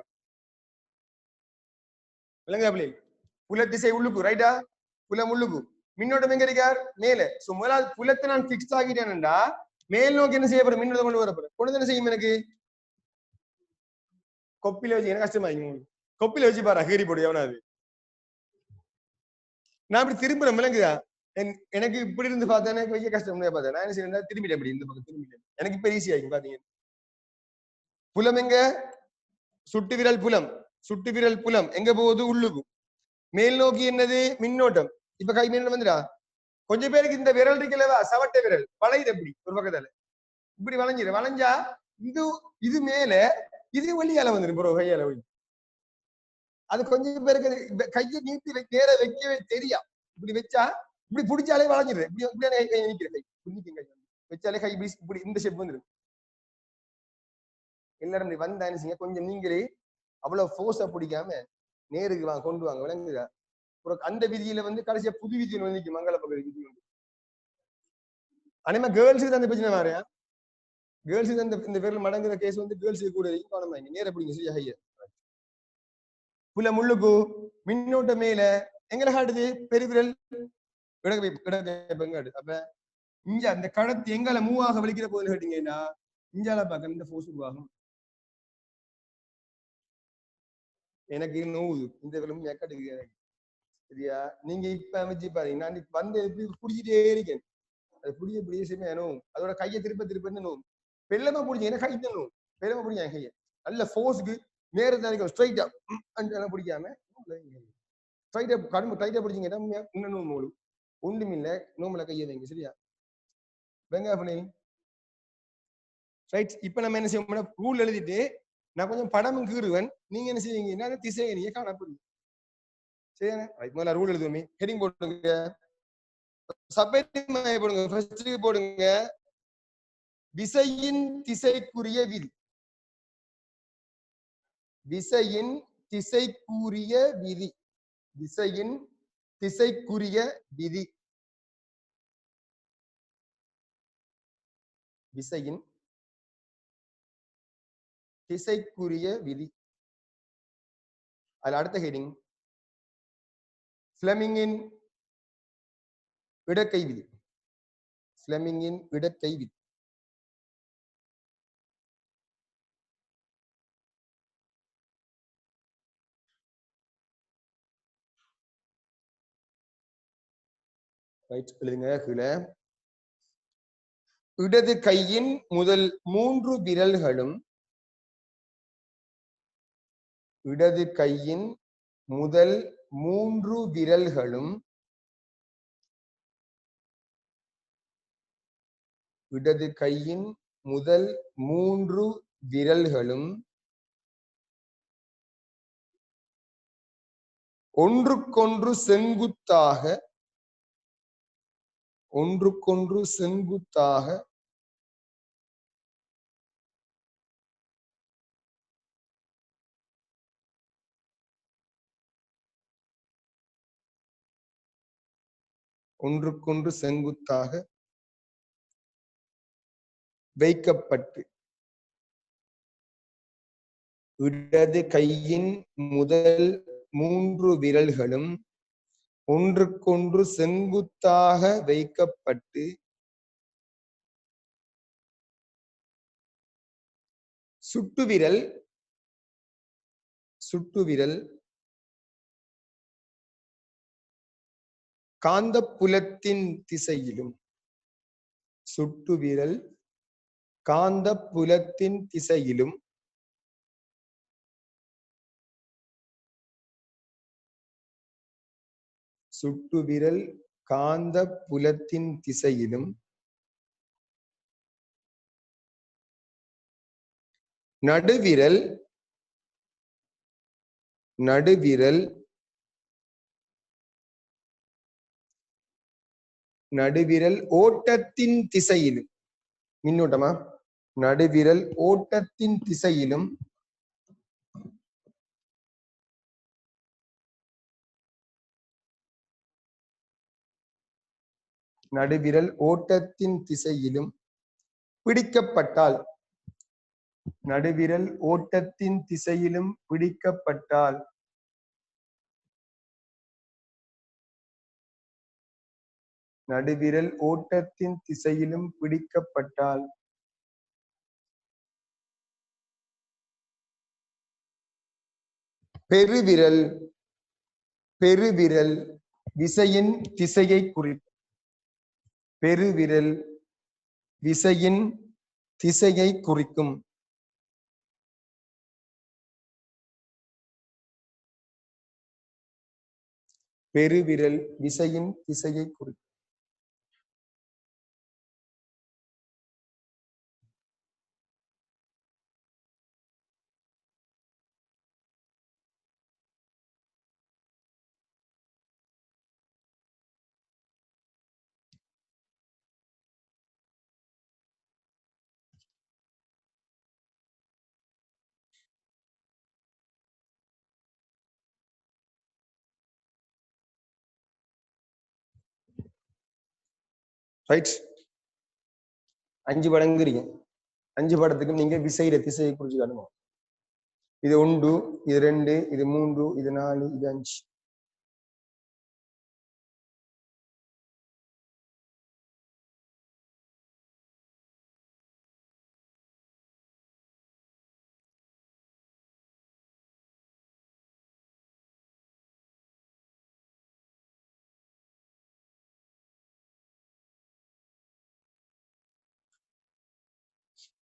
Speaker 1: விளங்க? புல திசை உள்ளுக்கு. ரைட்டா? புலம் உள்ளுக்கு. மின்னோட்டம் எங்க இருக்கார்? மேல. சோ முதலாவது புலத்தை நான் பிக்ஸ் ஆகிட்டேன்டா மேல் நோக்கி என்ன செய்ய போறேன்? மின்னோட்டம் கொண்டு வர போறேன். கொண்டு என்ன செய்யும்? எனக்கு கொப்பில வச்சு எனக்கு கஷ்டமா கொப்பில வச்சு பாரு. ஹேரி போடு எவனாது. நான் அப்படி திரும்புறேன். விளங்குதா? எனக்கு இப்படி இருந்து பார்த்தா எனக்கு வைக்க கஷ்டம் பார்த்தேன். நான் என்ன செய்யறேன், திரும்பிட்டேன் இப்படி இந்த பக்கம் திரும்பிட்டேன். எனக்கு இப்ப ஈஸி ஆகிக்கும் பாத்தீங்க. புலம் எங்க? சுட்டு விரல் புலம். சுட்டு விரல் புலம் எங்க போகுது? உள்ளுக்கு. மேல் நோக்கி என்னது? மின்னோட்டம். இப்ப கை மேல வந்துடா. கொஞ்சம் பேருக்கு இந்த விரல் இருக்குல்லவா, சவட்டை விரல் வளையுது எப்படி ஒரு பக்கத்துல இப்படி வளைஞ்சிரு. வளைஞ்சா இது மேல, இது வெளியால வந்துடும் ப்ரோ, கையால போய். அது கொஞ்சம் பேருக்கு கையை நீட்டி நேர வைக்கவே தெரியா. இப்படி வச்சா இப்படி பிடிச்சாலே வளைஞ்சிரு. இப்படி கை நிக்கிற கை கை வச்சாலே கை இப்படி இந்த ஷேப் வந்துடும். எல்லாரும் வந்தான்னு கொஞ்சம் நீங்களே அவ்வளவு ஃபோர்ஸா பிடிக்காம நேருக்கு வாங்க, கொண்டு வாங்க, விளங்குதா? அந்த விதியில கடைசியா புது விதியில் வந்து மங்கள பகுதி விதி உண்டு. அதே கேர்ள்ஸுக்கு அந்த பிரச்சனை வேறையா. கேர்ள்ஸுக்கு இந்த பேர்ல மடங்குற கேஸ் கேர்ள்ஸுக்கு கூட கவனமா நேர பிடிங்க. சரியா கைய புல முள்ளுக்கு மின்னோட்ட மேல எங்களை காட்டுது? பெருவிரல் கிடக்காடு. அப்ப இங்க அந்த கடத்து எங்களை மூவாக வலிக்கிற போது கேட்டீங்கன்னா இஞ்சால பார்க்க இந்த போர்ஸ் உருவாகும். எனக்கு நோவுது இந்த விலும் மேக்காட்டுக்கு எனக்கு. சரியா? நீங்க இப்ப அமைச்சு பாருங்க. நான் வந்து புடிச்சிட்டே இருக்கேன். அது புடிய செய்யணும். அதோட கையை திருப்ப நோவும். வெள்ளமா பிடிச்சீங்கன்னா கை தான் நோவும். வெள்ளமா பிடிச்ச கையை நல்ல ஃபோர்ஸுக்கு நேரத்தை ஸ்ட்ரைட்டா பிடிக்காம ஸ்ட்ரைட்டா கடுமை டைட்டா பிடிச்சிங்கன்னா இன்னும் நோவு மூலம் ஒன்றும் இல்லை. நோம்புல கையை வைங்க. சரியா? வெங்காய பண்ணி ரைட். இப்ப நம்ம என்ன செய்வோம்னா ரூல் எழுதிட்டு நான் கொஞ்சம் படமும் கீறுவேன். நீங்க என்ன செய்வீங்கன்னா திசையை நீங்க காணப்படுங்க. சரியா? முதல்ல ரூல் எழுதுவோமே. ஹெடிங் போடுங்க. சப்ஹெட்டிங் போடுங்க. ஃபர்ஸ்ட் போடுங்க விசையின் திசைக்குரிய விதி. விசையின் திசைக்குரிய விதி. விசையின் திசைக்குரிய விதி. விசையின் திசைக்குரிய விதி. அதுல அடுத்த ஹெடிங் ஃப்ளெமிங்கின் இடக்கை விதி. ஃப்ளெமிங்கின் இடக்கை விதி. ரைட் எழுதுங்க. கீழே இடது கையின் முதல் 3 விரல்களும் இடது கையின் முதல் 3 விரல்களும் இடது கையின் முதல் 3 விரல்களும் ஒன்றுக்கொன்று செங்குத்தாக வைக்கப்பட்டு இடது கையின் முதல் 3 விரல்களும் ஒன்றுக்கொன்று செங்குத்தாக வைக்கப்பட்டு சுட்டுவிரல் காந்தப்புலத்தின் திசையிலும் சுட்டுவிரல் காந்தப்புலத்தின் திசையிலும் சுட்டுவிரல் காந்தப்புலத்தின் திசையிலும் நடுவிரல் ஓட்டத்தின் திசையிலும் மின்னோட்டமா நடுவிரல் ஓட்டத்தின் திசையிலும் பிடிக்கப்பட்டால் நடுவிரல் ஓட்டத்தின் திசையிலும் பிடிக்கப்பட்டால் நடுவிரல் ஓட்டத்தின் திசையிலும் பிடிக்கப்பட்டால் பெருவிரல் விசையின் திசையை குறிக்கும். பெருவிரல் விசையின் திசையை குறிக்கும். பெருவிரல் விசையின் திசையை குறிக்கும். ரைட், 5 படங்கிறீங்க. 5 படத்துக்கும் நீங்க விசையில திசையை குறிச்சு காணுமா? இது 1, இது 2, இது 3, இது 4, இது 5.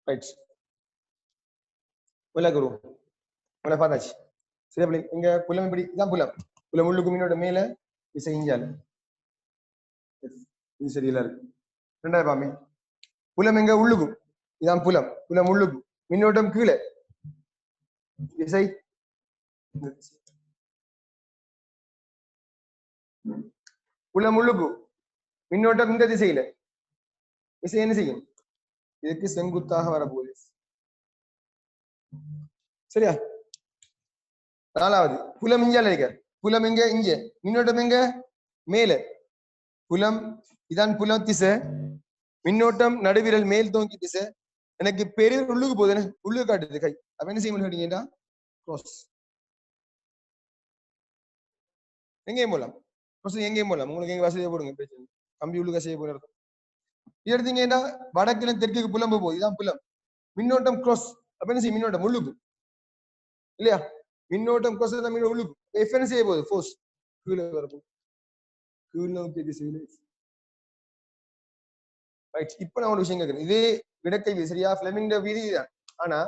Speaker 1: ரைட், குரு பார்த்தாச்சு. சரியா பிள்ளை? இங்க புலம் இப்படி இதான் புலம். புலம் உள்ளுக்கு மீனோட மேல விசை இஞ்சால. இது சரியில்லை இருக்கு. 2வது பாமே புலம் எங்க உள்ளுக்கும், இதான் புலம். புலம் உள்ளுக்கும், மின்னோட்டம் கீழே, விசை புலம் உள்ளுக்கும், மின்னோட்டம் இந்த திசையில, விசை என்ன செய்யும்? இதுக்கு செங்குத்தாக வரப்போகுது. சரியா? 4வது புலம் இஞ்சால இருக்க. புலம் எங்க? இங்க. மின்னோட்டம் எங்க? மேல. புலம் இதான் புலம் திசை. மின்னோட்டம் நடுவிரல் மேல் தோங்கி திசை. எனக்கு பெரிய உள்ளுக்கு போகுது, உள்ளுக்கு காட்டுது கை. அப்ப என்ன செய்யணும் கேட்டீங்கன்னா cross. எங்கேயும் போலாம், எங்கேயும் போலாம். உங்களுக்கு எங்க வசதியை போடுங்க, பிரச்சனை. கம்பி உள்ளுக்க செய்ய போற இருக்கும். இது எடுத்தீங்கன்னா வடக்குல தெற்குக்கு புலம்பு போகுது, இதான் புலம். மின்னோட்டம் cross. அப்ப என்ன செய்யும்? மின்னோட்டம் உள்ளுக்கு இல்லையா? மின்னோட்டம் cross தான் மின்னோட்டம் உள்ளுக்கு. F என்ன செய்ய போகுது? ஃபோர்ஸ் கீழே வரப்போகுது. கீழே நோக்கி திசையில. ரைட், இப்ப நான் ஒரு விஷயம் கேட்கிறேன். இதே விடக்கை விதி சரியா? ஃபிளெமிங் விதி தான். ஆனா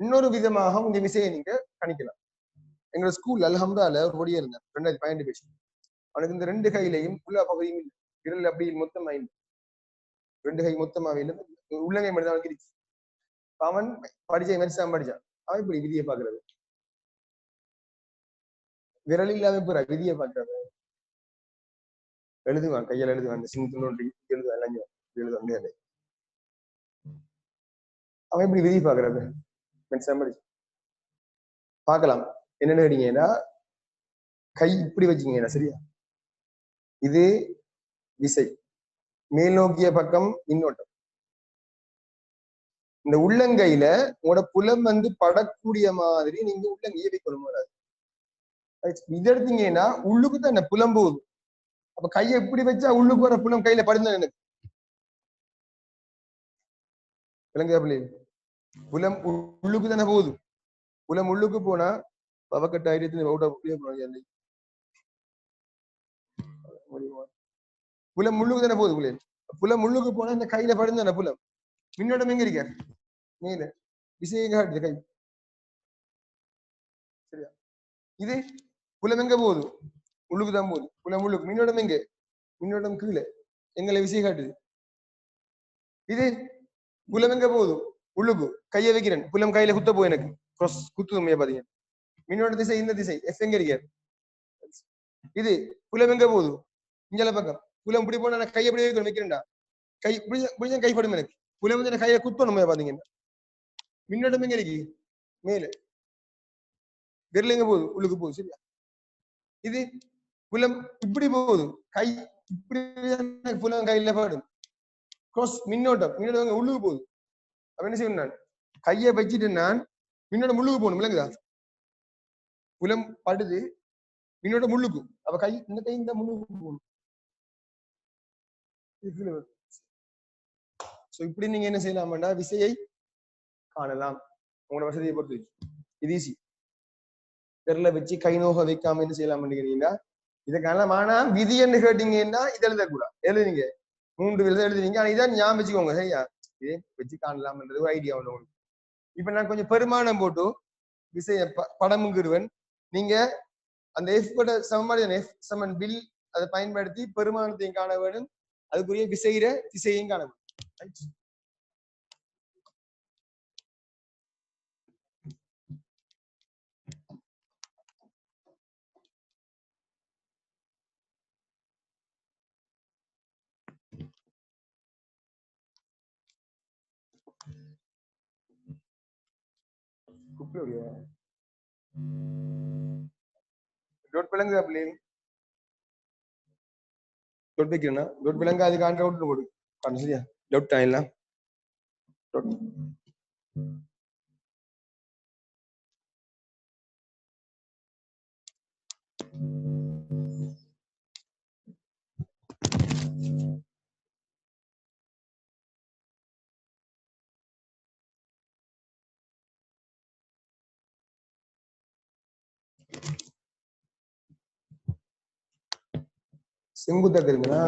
Speaker 1: இன்னொரு விதமாக இந்த விசையை நீங்க கணிக்கலாம். எங்களோட ஸ்கூல் அல்ஹம்துலில்லாஹ் ஒரு பொடியா இருந்தான், 2012 பேச்சு. அவனுக்கு இந்த 2 கையிலையும் உள்ள பகுதியும் இல்லை, விரல் அப்படி மொத்தமா இல்லை, 2 கை மொத்தமாவே இல்லை, உள்ளங்கை மட்டும் தான் அவனுக்கு இருக்கு. அவன் படிச்ச மெரிசாம படிச்சான். அவன் இப்படி விதியை பாக்குறது, விரல் இல்லாம போற விதியை பாக்குறது. எழுதுவான், கையால் எழுதுவான், அந்த சிங்கத்தோடு எழுதுவான், எல்லாம் எழுதுவான். அவன் இப்படி விதி பாக்குறது மெரிசாம படிச்சு பார்க்கலாம். என்னன்னு கேட்டீங்கன்னா, கை இப்படி வச்சுக்கீங்கன்னா சரியா? இது விசை, மேல் நோக்கிய பக்கம் மின்னோட்டம். இந்த உள்ளங்கையில உங்களோட புலம் படக்கூடிய மாதிரி நீங்க உள்ளங்கையை வைக்கணும். இது எடுத்தீங்கன்னா உள்ளுக்கு தான் என்ன புலம் போகுது. அப்ப கையை இப்படி வச்சா உள்ளுக்கு வர புலம் கையில படுந்த எனக்கு விளங்குதா பிள்ளை? புலம் உள்ளுக்கு தானே போகுது. புலம் உள்ளுக்கு போனா பவக்கட்டாயிரத்து புலம் முள்ளுக்கு தானே போகுது பிள்ளை. புலம் முள்ளுக்கு போனா இந்த கையில படுந்த புலம் மின்னோட்டம் எங்க இருக்க? மேல. விசையை காட்டுது கை. சரியா? இது புலம் எங்க போகுது? உள்ளுக்கு தான் போகுது. புலம் உள்ளுக்கு, மின்னோட்டம் எங்க? மின்னோட்டம் கீழே, எங்களை விசை காட்டுது. இது புலம் எங்க போகுது? உள்ளுக்கு. கையை வைக்கிறேன், புலம் கையில குத்த போகுது, எனக்கு குத்துமையா பாத்தீங்க. மின்னோட்ட திசை இந்த திசை, எஃப் எங்க இருக்க? இது புலம் எங்க போகுது? இஞ்சல பக்கம். புலம் இப்படி போனா கையை எப்படி வைக்கிறேன்டா, கை இப்படி கைப்படும் எனக்கு. புலம் கையில குத்தணும் பாத்தீங்கன்னா. மின்னோட்டம் எங்க இருக்கு? மேல. விரல் எங்க போகுது? உள்ளுக்கு போகுது. சரியா? இது புலம் இப்படி போகுது, கை இப்படி புலம் கையில படும். cross மின்னோட்டம், மின்னோட்டம் உள்ளுக்கு போகுது. அப்ப என்ன செய்யணும்? நான் கையை வச்சுட்டு நான் மின்னோட்டம் முள்ளுக்கு போகணும். விளங்குதா? புலம் படுது, மின்னோட்டம் முள்ளுக்கு. அப்ப கை இந்த கை இந்த முள்ளுக்கு போகணும். இப்படி நீங்க என்ன செய்யலாம்டா, விசையை காணலாம் உங்களோட வசதியை பொறுத்து. இது ஈஸி. விரல வச்சு கை நோக வைக்காம என்ன செய்யலாம் கேட்டீங்கன்னா இதை காணலாம். ஆனா விதி என்று கேட்டீங்கன்னா இது எழுதக்கூடாது. எழுதுங்க 3 விரல் எழுதுவீங்க. ஆனா இதான் ஞாபகம் வச்சுக்கோங்க. சரியா? இதே வச்சு காணலாம்ன்றது ஒரு ஐடியா ஒண்ணு உங்களுக்கு. இப்ப நான் கொஞ்சம் பெருமானம் போட்டு விசைய படமுங்கிருவன். நீங்க அந்த எஃப் பட சமன்பாடு எஃப் சமன் வில் அதை பயன்படுத்தி பெருமானத்தையும் காண வேண்டும். அதுக்குரிய விசையிற திசையையும் காண வேண்டும். விளங்குதா பிள்ளை? டொட் வைக்கணும்னா டொட் விளங்க அது காண்ற விட்டு போடு காணும். சரியா? டொட் ஆயிடலாம். செங்குத்தா தெரியுங்களா?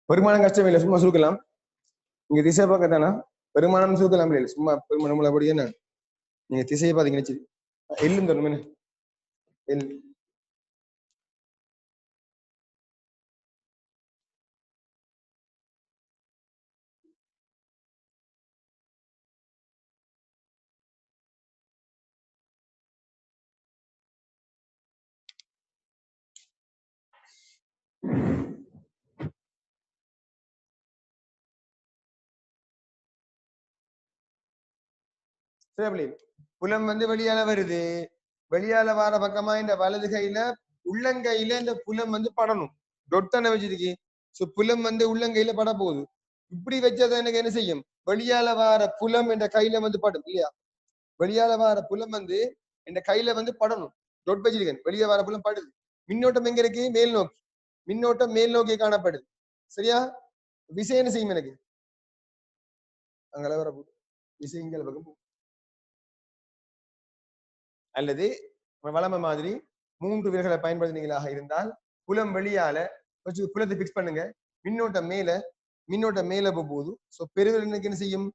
Speaker 1: பெருமானம் கஷ்டம் இல்லை, சும்மா சுருக்கலாம். நீங்க திசை பக்கம் தானா பெருமானம் சுருக்கலாம் இல்லை, சும்மா பெருமானம் அப்படி என்ன நீங்க திசையை பாத்தீங்கன்னு சரி. எல்லும் தரணும் எல் சரி. புலம் வந்து வெளியால வருது. வெளியால வார பக்கமா இந்த வலது கையில உள்ளங்கையில இந்த புலம் வந்து படணும். டொட்டனை வச்சிருக்கு. சோ புலம் வந்து உள்ளங்கையில பட போகுது. இப்படி வச்சதை எனக்கு என்ன செய்யும்? வெளியால வார புலம் என்ற கையில வந்து படும் இல்லையா? வெளியால வார புலம் வந்து இந்த கையில வந்து படணும். டொட் வச்சிருக்கேன். வெளியே வார புலம் படுது. மின்னோட்டம் எங்க இருக்கு? மேல் நோக்கி. மின்னோட்டம் மேல் நோக்கி காணப்படுது. சரியா? விசை என்ன செய்யும் எனக்கு? அங்கே வர விசை இங்கே பக்கம் அல்லது வளமை மாதிரி 3 விரல்களை பயன்படுத்தினீங்களாக இருந்தால் புலம் வெளியால வச்சு புலத்தை பிக்ஸ் பண்ணுங்க. மின்னோட்டம் மேல போகுது. சோ பெருவிரல் என்ன செய்யும்?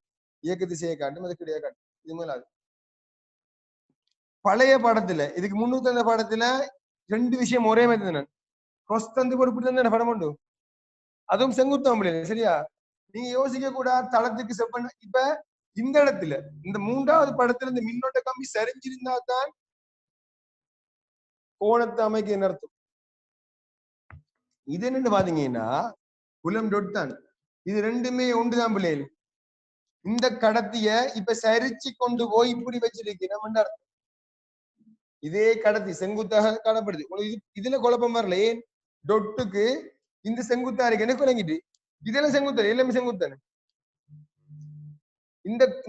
Speaker 1: இயக்க திசையை காட்டும், அது கிடையாது காட்டும். இது முதலாவது. பழைய பாடத்துல இதுக்கு முன்னூத்தி அந்த பாடத்துல 2 விஷயம் ஒரே மாதிரி தானே. கொஸ் தந்து பொறுப்பு தானே படம் உண்டு. அதுவும் செங்குத்தம் சரியா? நீங்க யோசிக்க கூட தளத்துக்கு செப்பன். இப்ப இந்த இடத்துல இந்த 3வது படத்துல இந்த மின்னோட்ட கம்பி சரிஞ்சிருந்தா தான் கோணத்தை அமைக்க அர்த்தம். இது என்னன்னு பாத்தீங்கன்னா புலம் டொட் தான். இது ரெண்டுமே ஒன்றுதான் பிள்ளைகள். இந்த கடத்திய இப்ப சரிச்சு கொண்டு போய் இப்படி வச்சிருக்கு நம்ம அர்த்தம். இதே கடத்தி செங்குத்தாக காணப்படுது. இதுல குழப்பம் வரல. ஏன் டொட்டுக்கு இந்த செங்குத்தா இருக்கு எனக்கு விளங்கிட்டு இதெல்லாம் செங்குத்தா எல்லாமே செங்குத்தானே.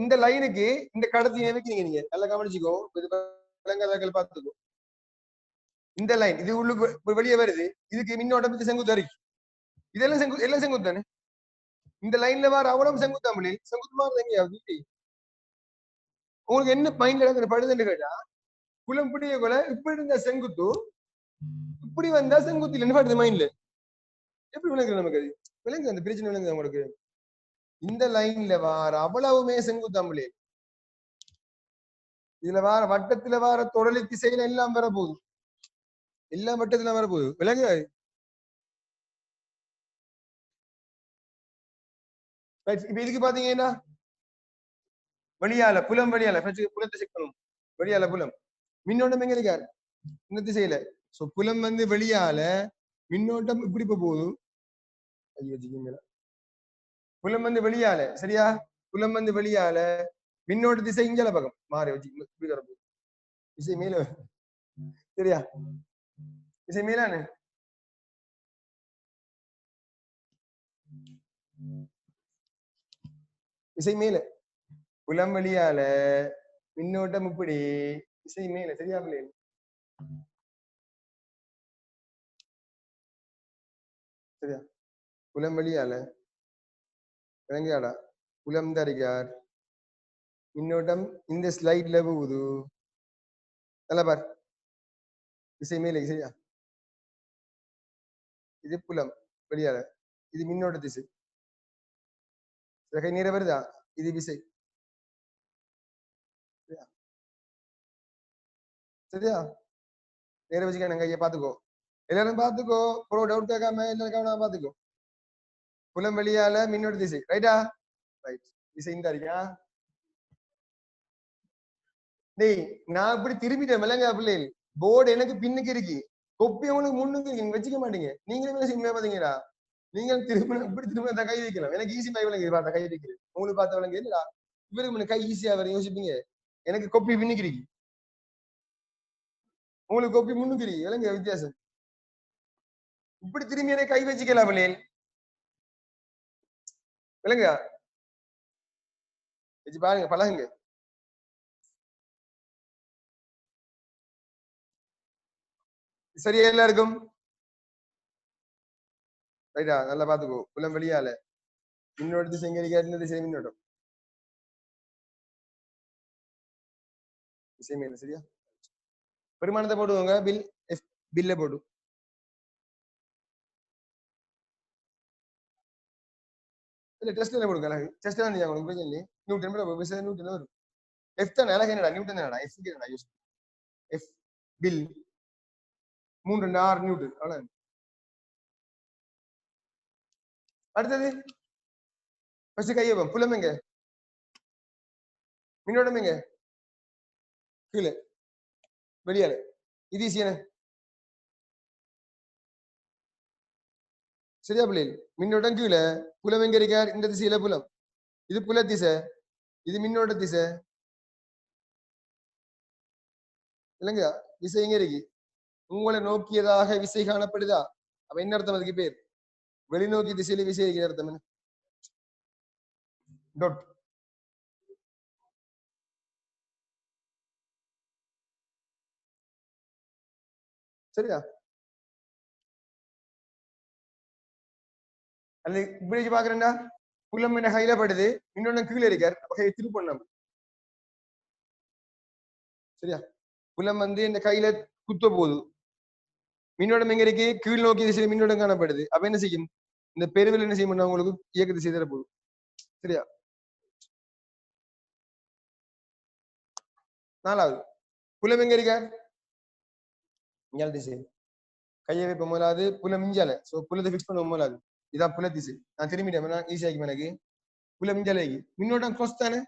Speaker 1: இந்த லைனுக்கு இந்த கடத்தி வைக்கிறீங்க. நீங்க நல்லா கவனிச்சுக்கோ, பார்த்துக்கோ. இந்த லைன் இது உள்ளுக்கு வெளியே வருது. இதுக்கு மின்னோட்டம் செங்குத்தா இருக்கு. இதெல்லாம் எல்லாம் செங்குத்தானே. இந்த லைன்ல வர அவ்வளவு செங்குத்தாமலே செங்குத்தமா எங்கேயாவது உங்களுக்கு என்ன மைண்ட்ல படுதுன்னு கேட்டா புலம் இப்படியே போல இப்படி இருந்த செங்குத்து இப்படி வந்தா செங்குத்து இல்லைன்னு பாடுது மைண்ட்ல. எப்படி விளங்குது நமக்கு? அது விளங்குது, அந்த பிரச்சனை விளங்குது உங்களுக்கு? இந்த லைன்ல வார அவ்வளவுமே செங்குத்தாம்பளே, இதுல வார வட்டத்துல வார தொடலி திசையில எல்லாம் வரப்போகுது, எல்லா வட்டத்துல வரப்போகுது. விளங்கு. இப்ப இதுக்கு பாத்தீங்கன்னா வெளியால புலம், வெளியால புலத்தை செக் பண்ணும். வெளியால புலம் மின்னோட்டம் எங்க இருக்காரு? இந்த திசையில. சோ புலம் வந்து வெளியால மின்னோட்டம் இப்படி போகுது. புலம் வந்து வெளியால, சரியா? புலம் வந்து வெளியால மின்னோட்ட திசை இங்கல பக்கம் மாறி வச்சு இப்படி வரப்போகுது. திசை மேல, சரியா? திசை மேலானு திசை மேல, புலம் வெளியால மின்னோட்டம் இப்படி திசை மேல, சரியா பிள்ளை? சரியா? புலம் வெளியால விளங்கியாடா? புலம் தருகார் மின்னோட்டம் இந்த ஸ்லைட்ல போகுது. நல்லா பார், திசை மேலே, சரியா? இது புலம் வெளியால, இது மின்னோட்ட திசை. கை நீர வருதா? இது விசை, சரியா? நேர வச்சுக்க, கையை பாத்துக்கோ, எல்லாரும் பாத்துக்கோ, ப்ரோ டவுட் கேட்காம எல்லாரும் கவனம் பாத்துக்கோ. புலம் வெளியால மின்னோட்ட திசை, ரைட்டா? ரைட். திசை இந்த இருக்கா? டேய் நான் இப்படி திரும்பிட்டேன், விளங்க பிள்ளைகள். போர்டு எனக்கு பின்னுக்கு இருக்கு, கொப்பி அவனுக்கு முன்னுக்கு இருக்கு, வச்சுக்க மாட்டீங்க. நீங்களும் சிம்மா பாத்தீங்களா? நீங்க திரும்ப இப்படி திரும்ப கை வைக்கலாம். எனக்கு ஈஸி பை விளங்கு பார்த்தா கை வைக்கிறேன். உங்களுக்கு பார்த்த விளங்கு இல்லடா, இவருக்கு கை ஈஸியா வர யோசிப்பீங்க. எனக்கு கொப்பி பின்னுக்கு இருக்கு, உங்களுக்கு கொப்பி முன்னுக்கு இருக்கு. விளங்க வித்தியாசம். இப்படி திரும்பி எனக்கு கை வச்சுக்கலாம் பிள்ளைகள், விளங்க வச்சு பாருங்க, பழகுங்க. சரியா எல்லாருக்கும்? ரைட்டா? நல்லா பாத்துக்கோ. புலம் வெளியால மின்னோட்ட திசை எங்க இருக்க? திசை மின்னோட்டம் திசை மேல, சரியா? பெருமானத்தை போடுவாங்க, பில் எஃப் பில்ல போடு. இல்ல டெஸ்ட்ல போடுங்க, அழகு டெஸ்ட் தான் உங்களுக்கு பிரச்சனை இல்லை. நியூட்டன் விசை நியூட்டன் வரும். எஃப் தான் அழகு, என்னடா நியூட்டன் என்னடா? எஃப் என்னடா யூஸ்? எஃப் பில் 3 நியூட்டன், அவ்வளவு. அடுத்தது ஃபர்ஸ்ட் கையை புலம் எங்க? மின்னோட்டம் எங்க? கீழே வெளியால. இது ஈஸியான, சரியா பிள்ளைகள்? மின்னோட்டம் கீழே, புலம் எங்க இருக்கார்? இந்த திசையில புலம். இது புல திசை, இது மின்னோட்ட திசை. இல்லைங்க, விசை எங்க இருக்கு? உங்களை நோக்கியதாக விசை காணப்படுதா? அப்ப என்ன அர்த்தம்? அதுக்கு பேர் வெளிநோக்கி திசையில விசை இருக்கிற அர்த்தம் என்ன? டாட். சரியா? அல்ல இப்படி பாக்குறேன்டா, புலம் என்ன கையில படுது, இன்னொன்னு கீழே இருக்கார், அப்ப கையை திருப்பணும். சரியா? புலம் வந்து இந்த கையில குத்த போகுது, மின்னோட்டம் எங்க இருக்கு? கீழ் நோக்கி திசையில மின்னோட்டம் காணப்படுது. அப்ப என்ன செய்யும்? இந்த பெருவில் என்ன செய்யும்? உங்களுக்கு இயக்க திசை தர போகுது. சரியா? 4வது புலம் எங்க இருக்க? இஞ்சால திசை. கையை வைப்ப முதலாவது புலம் இஞ்சால. சோ புலத்தை பிக்ஸ் பண்ணுவோம் முதலாவது. இதான் புல திசை. நான் திரும்பிட்டேன், ஈஸி ஆகிக்கும் எனக்கு. புலம் இஞ்சால மின்னோட்டம் கிராஸ் தானே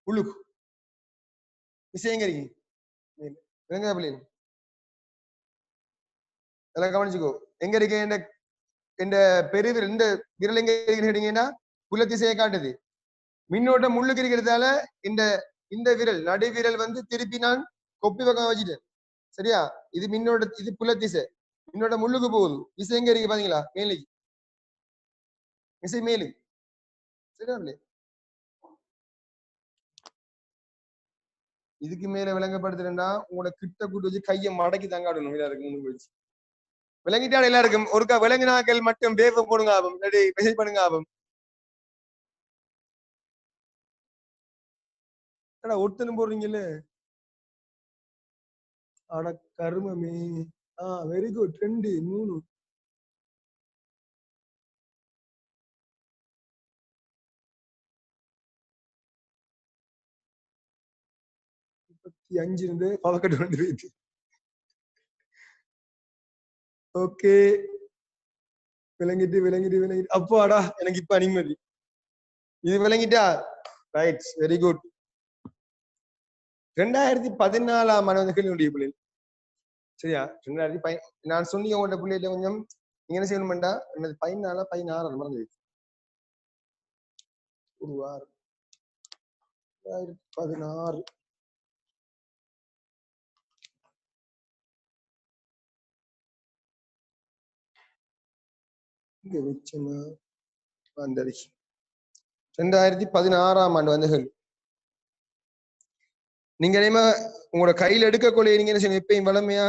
Speaker 1: உள்ளுக்கு. திசை எங்க இருக்கு? எங்க பிள்ளைங்க எல்லாம் கவனிச்சுக்கோ. எங்க இருக்கு? இந்த பெருவிரல், இந்த விரல் எங்க கேட்டீங்கன்னா புல திசையை காட்டுது. மின்னோட்டம் முள்ளுக்கு இருக்கிறதால இந்த இந்த விரல் நடு விரல் வந்து திருப்பி நான் கொப்பி பக்கம் வச்சுட்டேன். சரியா? இது மின்னோட்ட, இது புல திசை. மின்னோட்டம் முள்ளுக்கு போகுது. திசை எங்க இருக்கு பாத்தீங்களா? மேலுக்கு, திசை மேலு. சரியா? இதுக்கு மேல விளங்கப்படுத்துறேன்னா உங்களோட கிட்ட கூட்டு வச்சு கையை மடக்கி தங்காடணும். எல்லாருக்கும் முன்னுக்கு வச்சு விளங்கிட்டாடு. எல்லாருக்கும் ஒருக்கா விளங்கினாக்கள் மட்டும் வேவ போடுங்க ஆகும், மெசேஜ் பண்ணுங்க ஆகும். ஒருத்தனும் போடுறீங்கல்ல. அட கருமமே. Very good. 2 3 35 இருந்து பவக்கட்டு கொண்டு போயிட்டு. ஓகே, விளங்கிட்டு அப்பாடா, எனக்கு இப்ப நிம்மதி. இது விளங்கிட்டா? Right, very good. 2014 ஆண்டு கேள்வி பிள்ளை. சரியா? 2000 நான் சொன்னீங்க உங்களோட பிள்ளைல கொஞ்சம் நீங்க என்ன செய்யணும்டா, 14 16 மறந்து ஒரு வாரம் 2016 இங்க வச்சமா வந்தது. 2016 ஆண்டு வந்த கேள்வி. நீங்க உங்களோட கையில எடுக்கக்கூடிய நீங்க என்ன செய்யணும், எப்பயும் வளமையா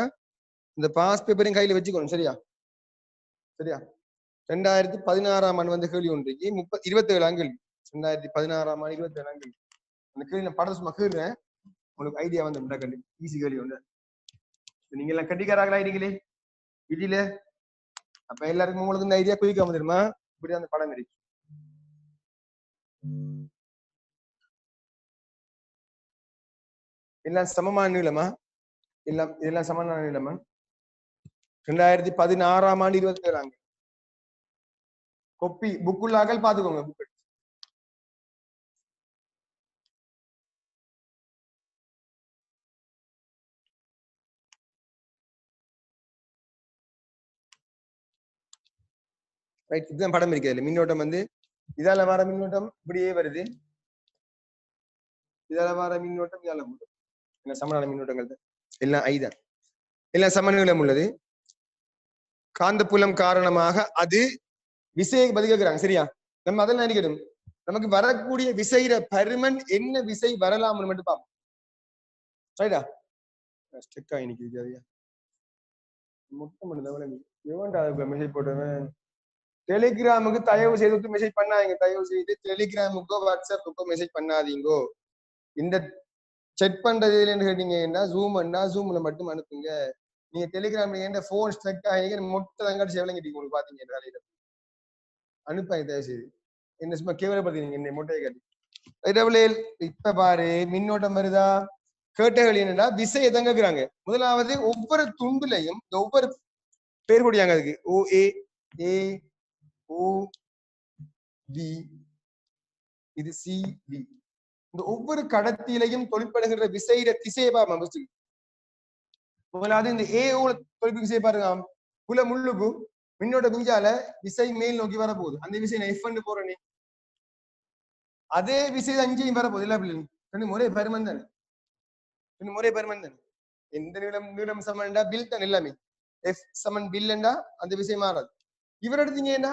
Speaker 1: இந்த பாஸ் பேப்பரையும் கையில வச்சுக்கணும். சரியா? சரியா? 2016 ஆண்டு வந்த கேள்வி ஒன்றைக்கு 27 கேள்வி. 2016 ஆண்டு 27 கேள்வி. அந்த கேள்வி நான் படம் சும்மா கேள்றேன், உங்களுக்கு ஐடியா வந்து கல்வி ஈஸி கேள்வி ஒன்று. நீங்க எல்லாம் கட்டிக்காராங்களா நீங்களே வீட்டில? அப்ப எல்லாருக்கும் உங்களுக்கு இந்த ஐடியா குயிக்காம தெரியுமா? இப்படி அந்த படம் இருக்கு. எல்லாம் சமமான நீளமா? இதெல்லாம் சமமான நீளமா? 2016 ஆண்டு 27 கொப்பி புக்குள்ளாக்கள் பாத்துக்கோங்க. Book right. இதுதான் படம் இருக்கிறது. மின்னோட்டம் வந்து இதால வர மின்னோட்டம் இப்படியே வருது, இதால வர மின்னோட்டம் இதால போடும். என்ன சமனான மின்னோட்டங்கள் தான் எல்லாம் ஐதான், எல்லாம் சமநிலம் உள்ளது. காந்தப்புலம் காரணமாக அது விசையை பதிக்கிறாங்க. சரியா? நம்ம அதெல்லாம் நினைக்கணும். நமக்கு வரக்கூடிய விசையிற பருமன் என்ன விசை வரலாம்னு மட்டும் பார்ப்போம். ரைட்டா? ஸ்டெக்கா இன்னைக்கு முட்டை மட்டும் எவன்டா மெசேஜ் போட்டவன்? டெலிகிராமுக்கு தயவு செய்து மெசேஜ் பண்ணாதீங்க. தயவு செய்து டெலிகிராமுக்கோ வாட்ஸ்அப்புக்கோ மெசேஜ் பண்ணாதீங்கோ. இந்த செக் பண்றது கேட்டீங்கன்னா ஜூம்ல மட்டும் அனுப்புங்க. நீங்க டெலிகிராம்ல என்ன போன் ஸ்ட்ரக் ஆகி மொட்டை தங்காடி சேவலம் கட்டி உங்களுக்கு பாத்தீங்க வேலையில அனுப்பாங்க. தயவு செய்து என்ன சும்மா கேவலப்படுத்தீங்க என்ன மொட்டையை கட்டி. இப்ப பாரு மின்னோட்டம் வருதா? கேட்டகள் என்னன்னா விசையை தங்குறாங்க. முதலாவது ஒவ்வொரு துண்டுலையும் இந்த ஒவ்வொரு பேர் கூடியாங்க அதுக்கு ஓ ஏ ஏ ஓ டி, இது சி டி. இந்த ஒவ்வொரு கடத்திலையும் தொழிற்படுகின்ற விசையிட திசையை பாருங்க. முதலாவது இந்த ஏஓ தொழிற்பு விசையை பாருங்க. புல முள்ளுக்கு மின்னோட்ட குஞ்சால விசை மேல் நோக்கி வரப்போகுது. அந்த விசை நான் எஃப் போறேனே, அதே விசை அங்கேயும் வரப்போகுது. இல்ல பிள்ளை ஒரே பெருமன் தானே, ஒரே பெருமன் தானே. எந்த நீளம் சமன்டா பில் தான் எல்லாமே. எஃப் சமன் பில்ண்டா அந்த விசை மாறாது. இவர் எடுத்தீங்க என்ன,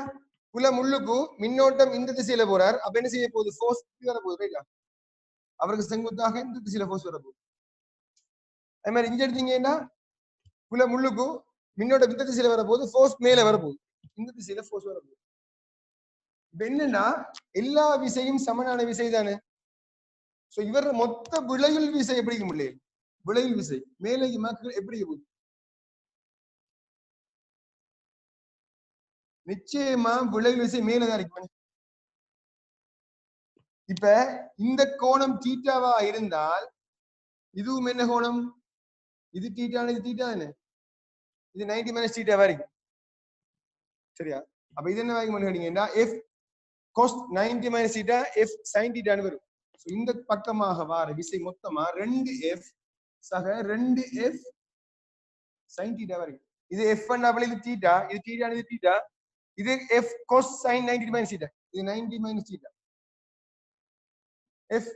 Speaker 1: புல முள்ளுக்கு மின்னோட்டம் இந்த திசையில போறார். அப்ப என்ன செய்ய போகுது? ஃபோர்ஸ் வரப்போகுது. அவருக்கு செங்குத்தாக இந்த திசையில ஃபோர்ஸ் வரப்போகுது. அதே மாதிரி இங்க எடுத்தீங்கன்னா புல முள்ளுக்கு மின்னோட்டம் இந்த திசையில வரப்போகுது, ஃபோர்ஸ் மேல வரப்போகுது, இந்த திசையில ஃபோர்ஸ் வரப்போகுது. இப்ப என்னன்னா எல்லா விசையும் சமனான விசை தானே. சோ இவர் மொத்த விளையுள் விசை எப்படி முடியல? விளையுள் விசை மேலே மக்கள் எப்படி போகுது? நிச்சயமா விளையுள் விசை மேலதான் இருக்கு. இப்ப இந்த கோணம் தீட்டாவா இருந்தால் இதுவும் என்ன கோணம்? இது தீட்டான, இது தீட்டா தானே. இது 90 மைனஸ் தீட்டாவா இருக்கு. சரியா? அப்ப இது என்ன வாங்கி கேட்டீங்கன்னா F cos 90 minus theta F sin தீட்டான்னு வரும். இந்த பக்கமாக வார விசை மொத்தமா 2f சக 2f sin தீட்டா வரைக்கும். இது f அண்ட் இது தீட்டா, இது தீட்டா, இது தீட்டா. இது f cos sin 90 minus theta, இது 90 minus theta. f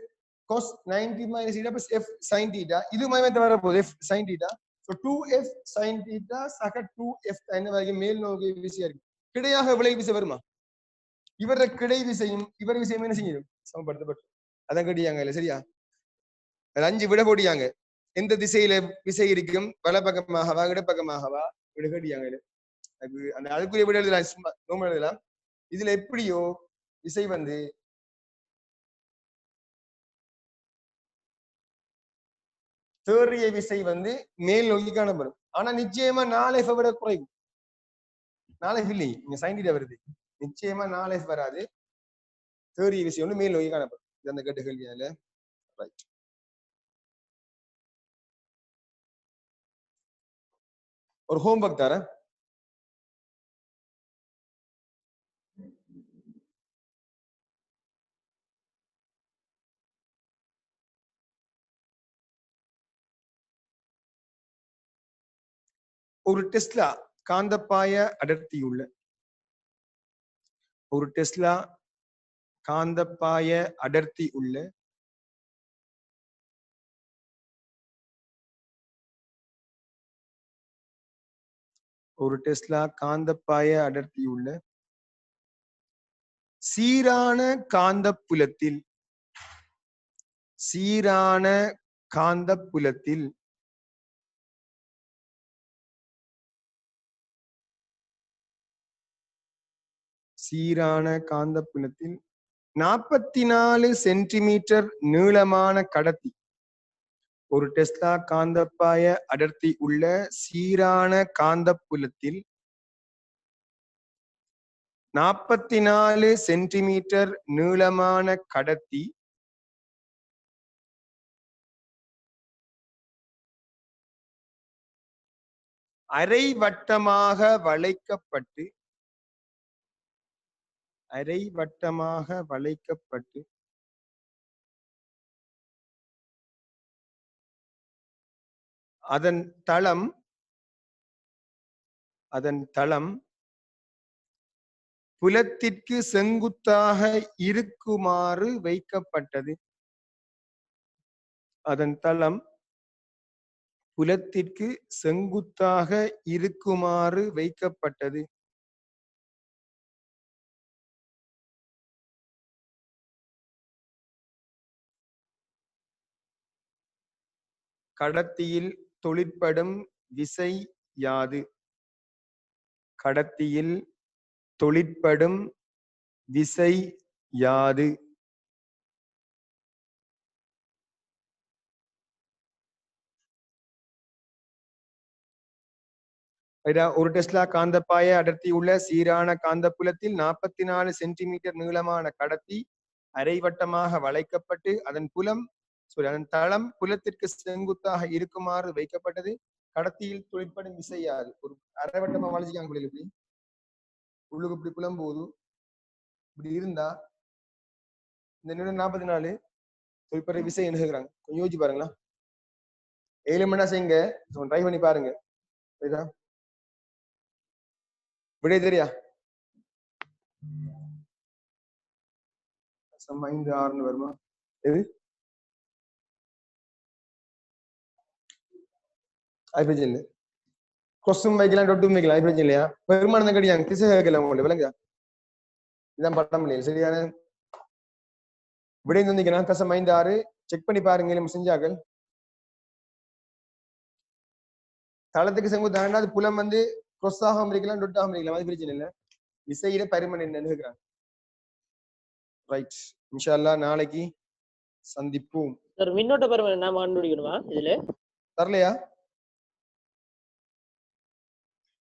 Speaker 1: cos 90 minus theta plus f sin theta. இது மைனஸ் வர போகுது f sin theta. So 2f sin theta சக 2f என்ன வரைக்கும் மேல் நோக்கி விசையா இருக்கு. கிடையாக விளை விசை வருமா? இவர கிடை விசையும் இவர் விசையும் என்ன செய்யும்? சமப்படுத்தப்பட்டு அதான் கேட்டியாங்க இல்ல. சரியா? 5 விட போடியாங்க. எந்த திசையில விசை இருக்கும்? வல பக்கமாகவா இடப்பக்கமாகவா? விட கேட்டியாங்க. அந்த அதுக்குரிய விட எழுதலாம், சும்மா நோமல் எழுதலாம். இதுல எப்படியோ விசை வந்து தேறிய விசை வந்து மேல் நோக்கி காணப்படும். ஆனா நிச்சயமா 4F விட குறையும். 4F இல்லை, இங்க sin θ வருது. நிச்சயமா 4F வராது. தேறிய விசை வந்து மேல் நோக்கி காணப்படும். இது அந்த கேட்ட கேள்வி. அதுல ரைட். ஒரு ஹோம்வொர்க் தரேன். ஒரு டெஸ்லா காந்தப்பாய அடர்த்தியுள்ள ஒரு டெஸ்லா காந்தப்பாய அடர்த்தி உள்ள ஒரு டெஸ்லா காந்தப்பாய அடர்த்தியுள்ள சீரான காந்தப்புலத்தில் சீரான காந்தப்புலத்தில் சீரான காந்தப்புலத்தில் 44 சென்டிமீட்டர் நீளமான கடத்தி ஒரு டெஸ்லா காந்தப்பாய அடர்த்தி உள்ள சீரான காந்தப்புலத்தில் 44 சென்டிமீட்டர் நீளமான கடத்தி அரை வட்டமாக வளைக்கப்பட்டு அதன் தளம் புலத்திற்கு செங்குத்தாக இருக்குமாறு வைக்கப்பட்டது. அதன் தளம் புலத்திற்கு செங்குத்தாக இருக்குமாறு வைக்கப்பட்டது. கடத்தியில் தொழிற்படும் விசை யாது? கடத்தியில் தொழிற்படும் விசை யாது? ஒரு டெஸ்லா காந்தப்பாய அடர்த்தி உள்ள சீரான காந்தப்புலத்தில் 44 சென்டிமீட்டர் நீளமான கடத்தி அரைவட்டமாக வளைக்கப்பட்டு அதன் தளம் புலத்திற்கு செங்குத்தாக இருக்குமாறு வைக்கப்பட்டது. கடத்தியில் தொழிற்படும் விசை யாது? ஒரு அரைவட்டமா வளைச்சிக்காங்க புள்ளி இப்படி உள்ளுக்கு இப்படி புலம் போது இப்படி இருந்தா இந்த நீளம் 44 தொழிற்பட விசை எழுதுகிறாங்க. கொஞ்சம் யோசிச்சு பாருங்களா. 7 மணி நேரம் செய்யுங்க, ட்ரை பண்ணி பாருங்க. விடை தெரியா? 5 6 வருமா? எது ஹைட்ரஜன் கொஸ்டும் வைக்கலாம், டொட்டும் வைக்கலாம். ஹைட்ரஜன் இல்லையா? பெருமானம் கிடையாது, திசை கேட்கல உங்களுக்கு விளங்குதா? இதான் பட்டம் இல்லையா? சரியான விடை தந்தீங்கன்னா கசம் 5 6 செக் பண்ணி பாருங்க. செஞ்சாக்கள் தளத்துக்கு செங்குத்தான அது புலம் வந்து கொஸ்ஸாகவும் இருக்கலாம், டொட்டாகவும் இருக்கலாம். அது பிரச்சனை இல்லை. விசையில பரிமாணம் என்னன்னு கேட்கிறாங்க. ரைட், இன்ஷா அல்லாஹ் நாளைக்கு சந்திப்போம்.
Speaker 2: சார் மின்னோட்ட பரிமாணம் நாம கண்டுபிடிக்கணுமா இதுல?
Speaker 1: தரலையா?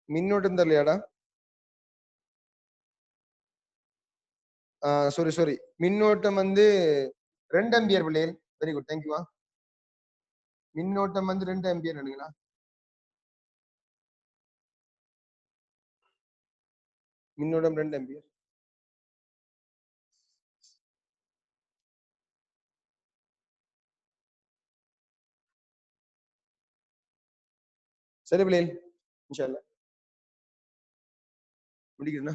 Speaker 1: மின்னோட்டம் தரலையாடா? சாரி மின்னோட்டம் வந்து 2 ஆம்பியர் பிள்ளைகள். வெரி குட், தேங்க்யூவா. மின்னோட்டம் வந்து 2 ஆம்பியர் நினைங்களா? மின்னோட்டம் 2 ஆம்பியர். சரி பிள்ளைகள், இன்ஷா அல்லாஹ் முடிக்கிறேன்னா.